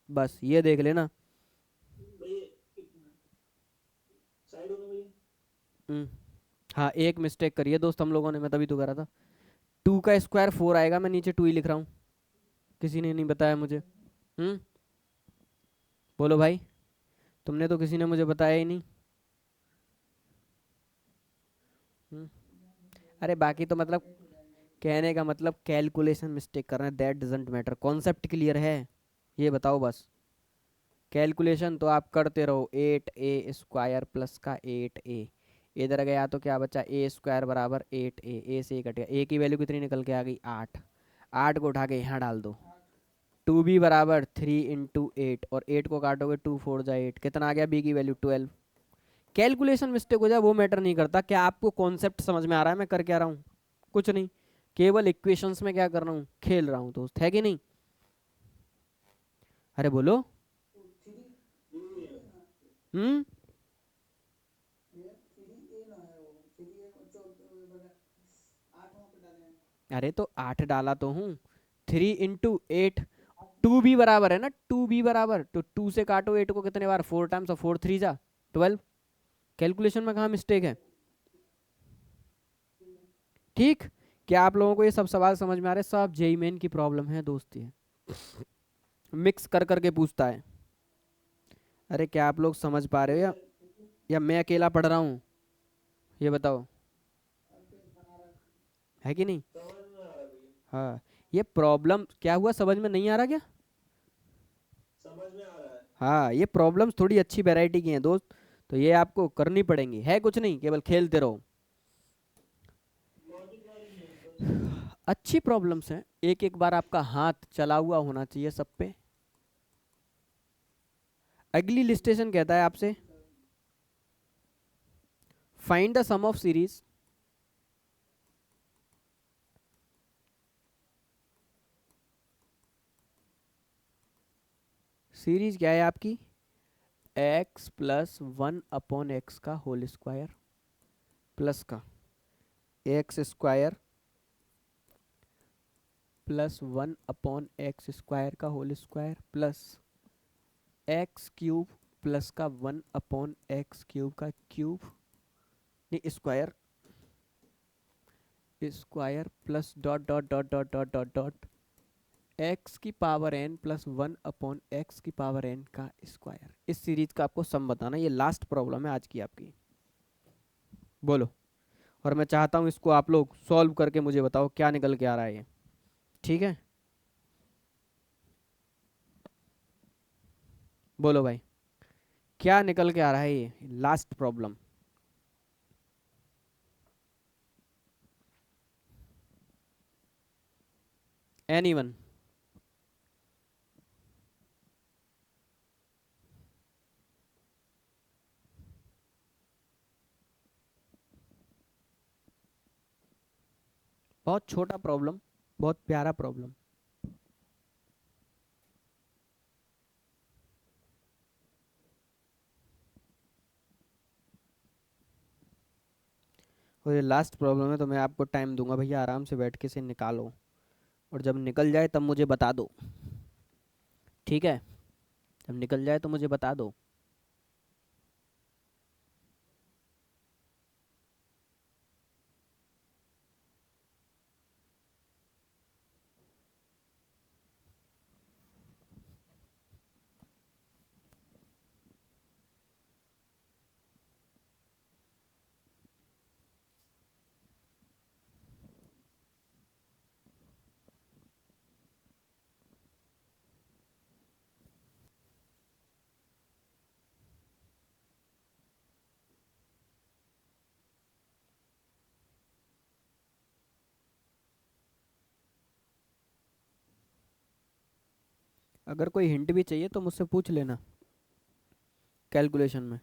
बस ये देख लेना। हाँ, एक मिस्टेक करी है दोस्त हम लोगों ने, मैं तभी तो करा था। 2 का स्क्वायर 4 आएगा, मैं नीचे 2 ही लिख रहा हूँ, किसी ने नहीं बताया मुझे। बोलो भाई, तुमने तो किसी ने मुझे बताया ही नहीं। अरे बाकी तो मतलब कहने का मतलब कैलकुलेशन मिस्टेक कर रहे हैं, that doesn't matter. Concept clear है? ये बताओ बस। कैलकुलेशन तो आप करते रहो। 8a² प्लस का 8a, इधर गया तो क्या बचा? a² बराबर 8a, ए से कट गया। ए की वैल्यू कितनी निकल के आ गई? 8। 8 को उठा के यहाँ डाल दो। 2b बराबर 3 इंटू 8, और 8 को काटोगे 2 4 जा 8, कितना आ गया बी की वैल्यू? 12। कैलकुलेशन मिस्टेक हो जाए वो मैटर नहीं करता, क्या आपको कॉन्सेप्ट समझ में आ रहा है मैं कर क्या रहा हूँ? कुछ नहीं, केवल इक्वेशंस में क्या कर रहा हूँ? खेल रहा हूँ दोस्त, है कि नहीं? अरे बोलो। हम्म अरे तो 8 डाला तो हूँ। 3 इंटू 8, 2b बराबर है ना, 2b बराबर, तो 2 से काटो 8 को कितने बार? 4 टाइम्स, और 4 3 जा 12। कैलकुलेशन में कहाँ मिस्टेक है? ठीक। क्या आप लोगों को ये सब सवाल समझ में आ रहे हैं? सब जेई मेन की प्रॉब्लम है दोस्त, ये मिक्स कर करके पूछता है। अरे क्या आप लोग समझ पा रहे हो या मैं अकेला पढ़ रहा हूँ? ये बताओ, है कि नहीं? हाँ, ये प्रॉब्लम क्या हुआ, समझ में नहीं आ रहा क्या? हाँ, ये प्रॉब्लम्स थोड़ी अच्छी वैरायटी की हैं दोस्त, तो ये आपको करनी पड़ेंगी, है कुछ नहीं, केवल खेलते रहो। अच्छी प्रॉब्लम्स हैं, एक एक बार आपका हाथ चला हुआ होना चाहिए सब पे। अगली लिस्टेशन कहता है आपसे, find the sum of series series क्या है आपकी, x प्लस 1/x का होल स्क्वायर प्लस का एक्स स्क्वायर प्लस 1/x² का whole square plus x³ plus का 1/x³ का क्यूब, नहीं square, square plus dot dot dot dot dot dot dot x की पावर n प्लस 1/x की पावर n का स्क्वायर। इस सीरीज का आपको सम बताना। ये लास्ट प्रॉब्लम है आज की आपकी। बोलो, और मैं चाहता हूँ इसको आप लोग सॉल्व करके मुझे बताओ क्या निकल के आ रहा है ये। ठीक है, बोलो भाई क्या निकल के आ रहा है ये लास्ट प्रॉब्लम। एनीवन? बहुत छोटा प्रॉब्लम, बहुत प्यारा प्रॉब्लम। और ये लास्ट प्रॉब्लम है तो मैं आपको टाइम दूंगा भैया, आराम से बैठ के इसे निकालो और जब निकल जाए तब मुझे बता दो। ठीक है, जब निकल जाए तो मुझे बता दो। अगर कोई हिंट भी चाहिए तो मुझसे पूछ लेना कैलकुलेशन में।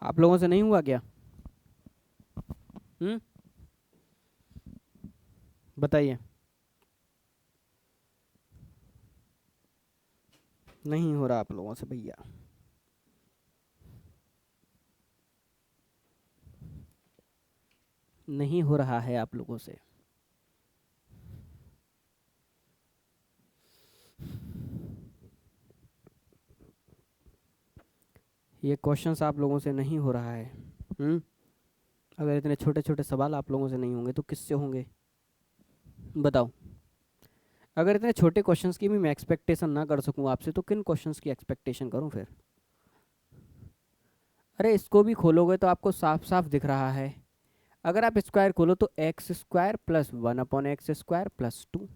आप लोगों से नहीं हुआ क्या? बताइए। नहीं हो रहा आप लोगों से भैया? नहीं हो रहा है आप लोगों से? ये क्वेश्चंस आप लोगों से नहीं हो रहा है। अगर इतने छोटे छोटे सवाल आप लोगों से नहीं होंगे तो किससे होंगे बताओ? अगर इतने छोटे क्वेश्चंस की भी मैं एक्सपेक्टेशन ना कर सकूं आपसे तो किन क्वेश्चंस की एक्सपेक्टेशन करूं फिर? अरे इसको भी खोलोगे तो आपको साफ साफ दिख रहा है। अगर आप स्क्वायर खोलो तो x² plus 1/x² plus 2,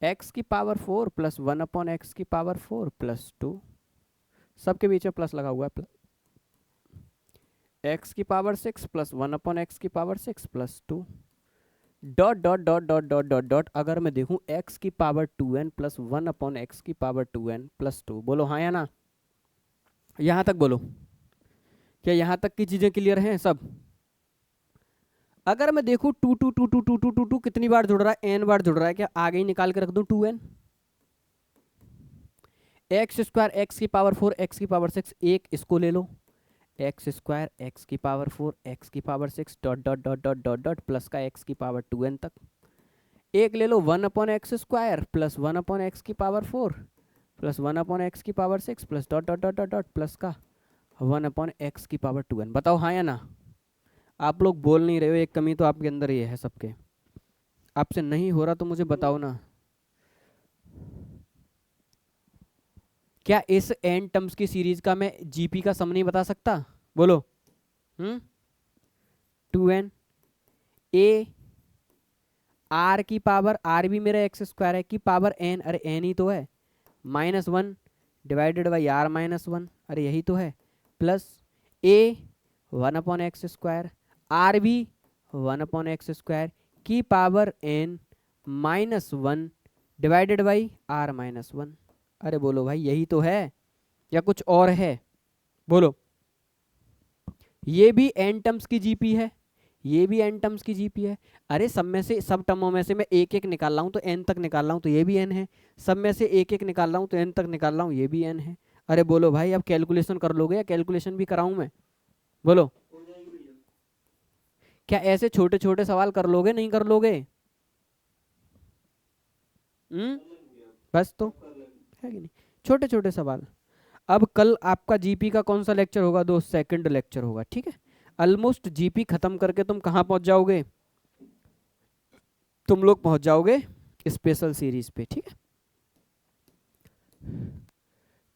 x की पावर 4 प्लस 1/x की पावर 4 प्लस 2, सबके बीच में प्लस लगा हुआ है, x की पावर 6 प्लस 1/x की power 6 plus 2, dot dot dot dot dot dot dot. अगर मैं देखूं x की पावर 2n प्लस 1/x की पावर 2n प्लस 2। बोलो हाँ या ना? यहाँ तक बोलो, क्या यहाँ तक की चीजें क्लियर हैं सब? अगर मैं देखूं 2 2 2 2 2 2 2 2 कितनी बार जुड़ रहा है? n बार जुड़ रहा है। क्या आगे ही निकाल के रख दूं 2n? एक्स स्क्वायर एक्स की पावर 4 एक्स की पावर 6, एक इसको ले लो, एक्स स्क्वायर एक्स की पावर 4 एक्स की power 6 dot dot dot dot dot dot plus का एक्स की पावर 2n तक। एक ले लो 1/x² प्लस 1/x की पावर 4 प्लस 1/x की power 6 plus dot dot dot dot dot plus का 1/x की पावर 2n। बताओ हाँ या ना? आप लोग बोल नहीं रहे हो, एक कमी तो आपके अंदर ये है सबके। आपसे नहीं हो रहा तो मुझे बताओ ना। क्या इस n टर्म्स की सीरीज का मैं जीपी का सम नहीं बता सकता? बोलो। 2n a आर की पावर, आर भी मेरा एक्स स्क्वायर है, की पावर n, अरे n ही तो है, -1 डिवाइडेड बाई r -1, अरे यही तो है, प्लस a 1/x², आर भी 1/x² की power n -1 divided by r -1। अरे बोलो भाई यही तो है या कुछ और है? बोलो। ये भी n टर्म्स की जीपी है, ये भी n टर्म्स की जीपी है। अरे सब में से, सब टर्मों में से मैं एक एक निकाल रहा हूँ तो n तक निकाल रहा हूँ तो ये भी n है, सब में से एक एक निकाल रहा हूँ तो n तक निकाल रहा हूँ, ये भी n है। अरे बोलो भाई, अब कैलकुलेशन कर लोगे या कैलकुलेशन भी कराऊं मैं? बोलो। क्या ऐसे छोटे छोटे सवाल कर लोगे, नहीं कर लोगे? बस तो है कि नहीं, छोटे छोटे सवाल। अब कल आपका जीपी का कौन सा लेक्चर होगा दोस्त? सेकंड लेक्चर होगा, ठीक है। ऑलमोस्ट जीपी खत्म करके तुम कहाँ पहुंच जाओगे? तुम लोग पहुंच जाओगे स्पेशल सीरीज पे, ठीक है।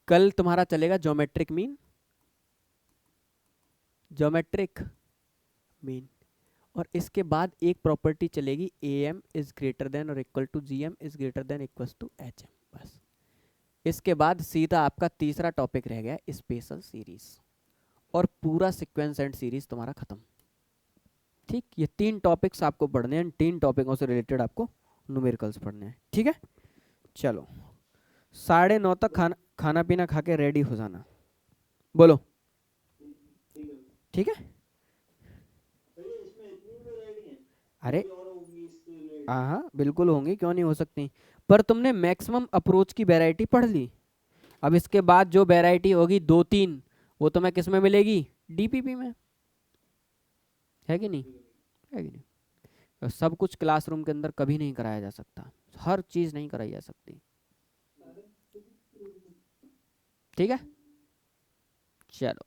कल तुम्हारा चलेगा ज्योमेट्रिक मीन, ज्योमेट्रिक मीन, और इसके बाद एक प्रॉपर्टी चलेगी am इज ग्रेटर देन और equal to gm is greater than equal to hm। बस इसके बाद सीधा आपका तीसरा टॉपिक रह गया स्पेशल सीरीज, और पूरा सीक्वेंस एंड सीरीज तुम्हारा खत्म। ठीक, ये 3 टॉपिक्स आपको पढ़ने हैं, 3 टॉपिकों से रिलेटेड आपको न्यूमेरिकल्स पढ़ने हैं, ठीक है। चलो 9:30 तक खाना पीना खा के रेडी हो जाना। बोलो ठीक है। अरे हाँ बिल्कुल होंगी, क्यों नहीं हो सकती, पर तुमने मैक्सिमम अप्रोच की वैरायटी पढ़ ली। अब इसके बाद जो वैरायटी होगी 2-3, वो तुम्हें किस में मिलेगी? डीपीपी में, है कि नहीं? है कि नहीं? तो सब कुछ क्लासरूम के अंदर कभी नहीं कराया जा सकता, हर चीज नहीं कराई जा सकती, ठीक है। चलो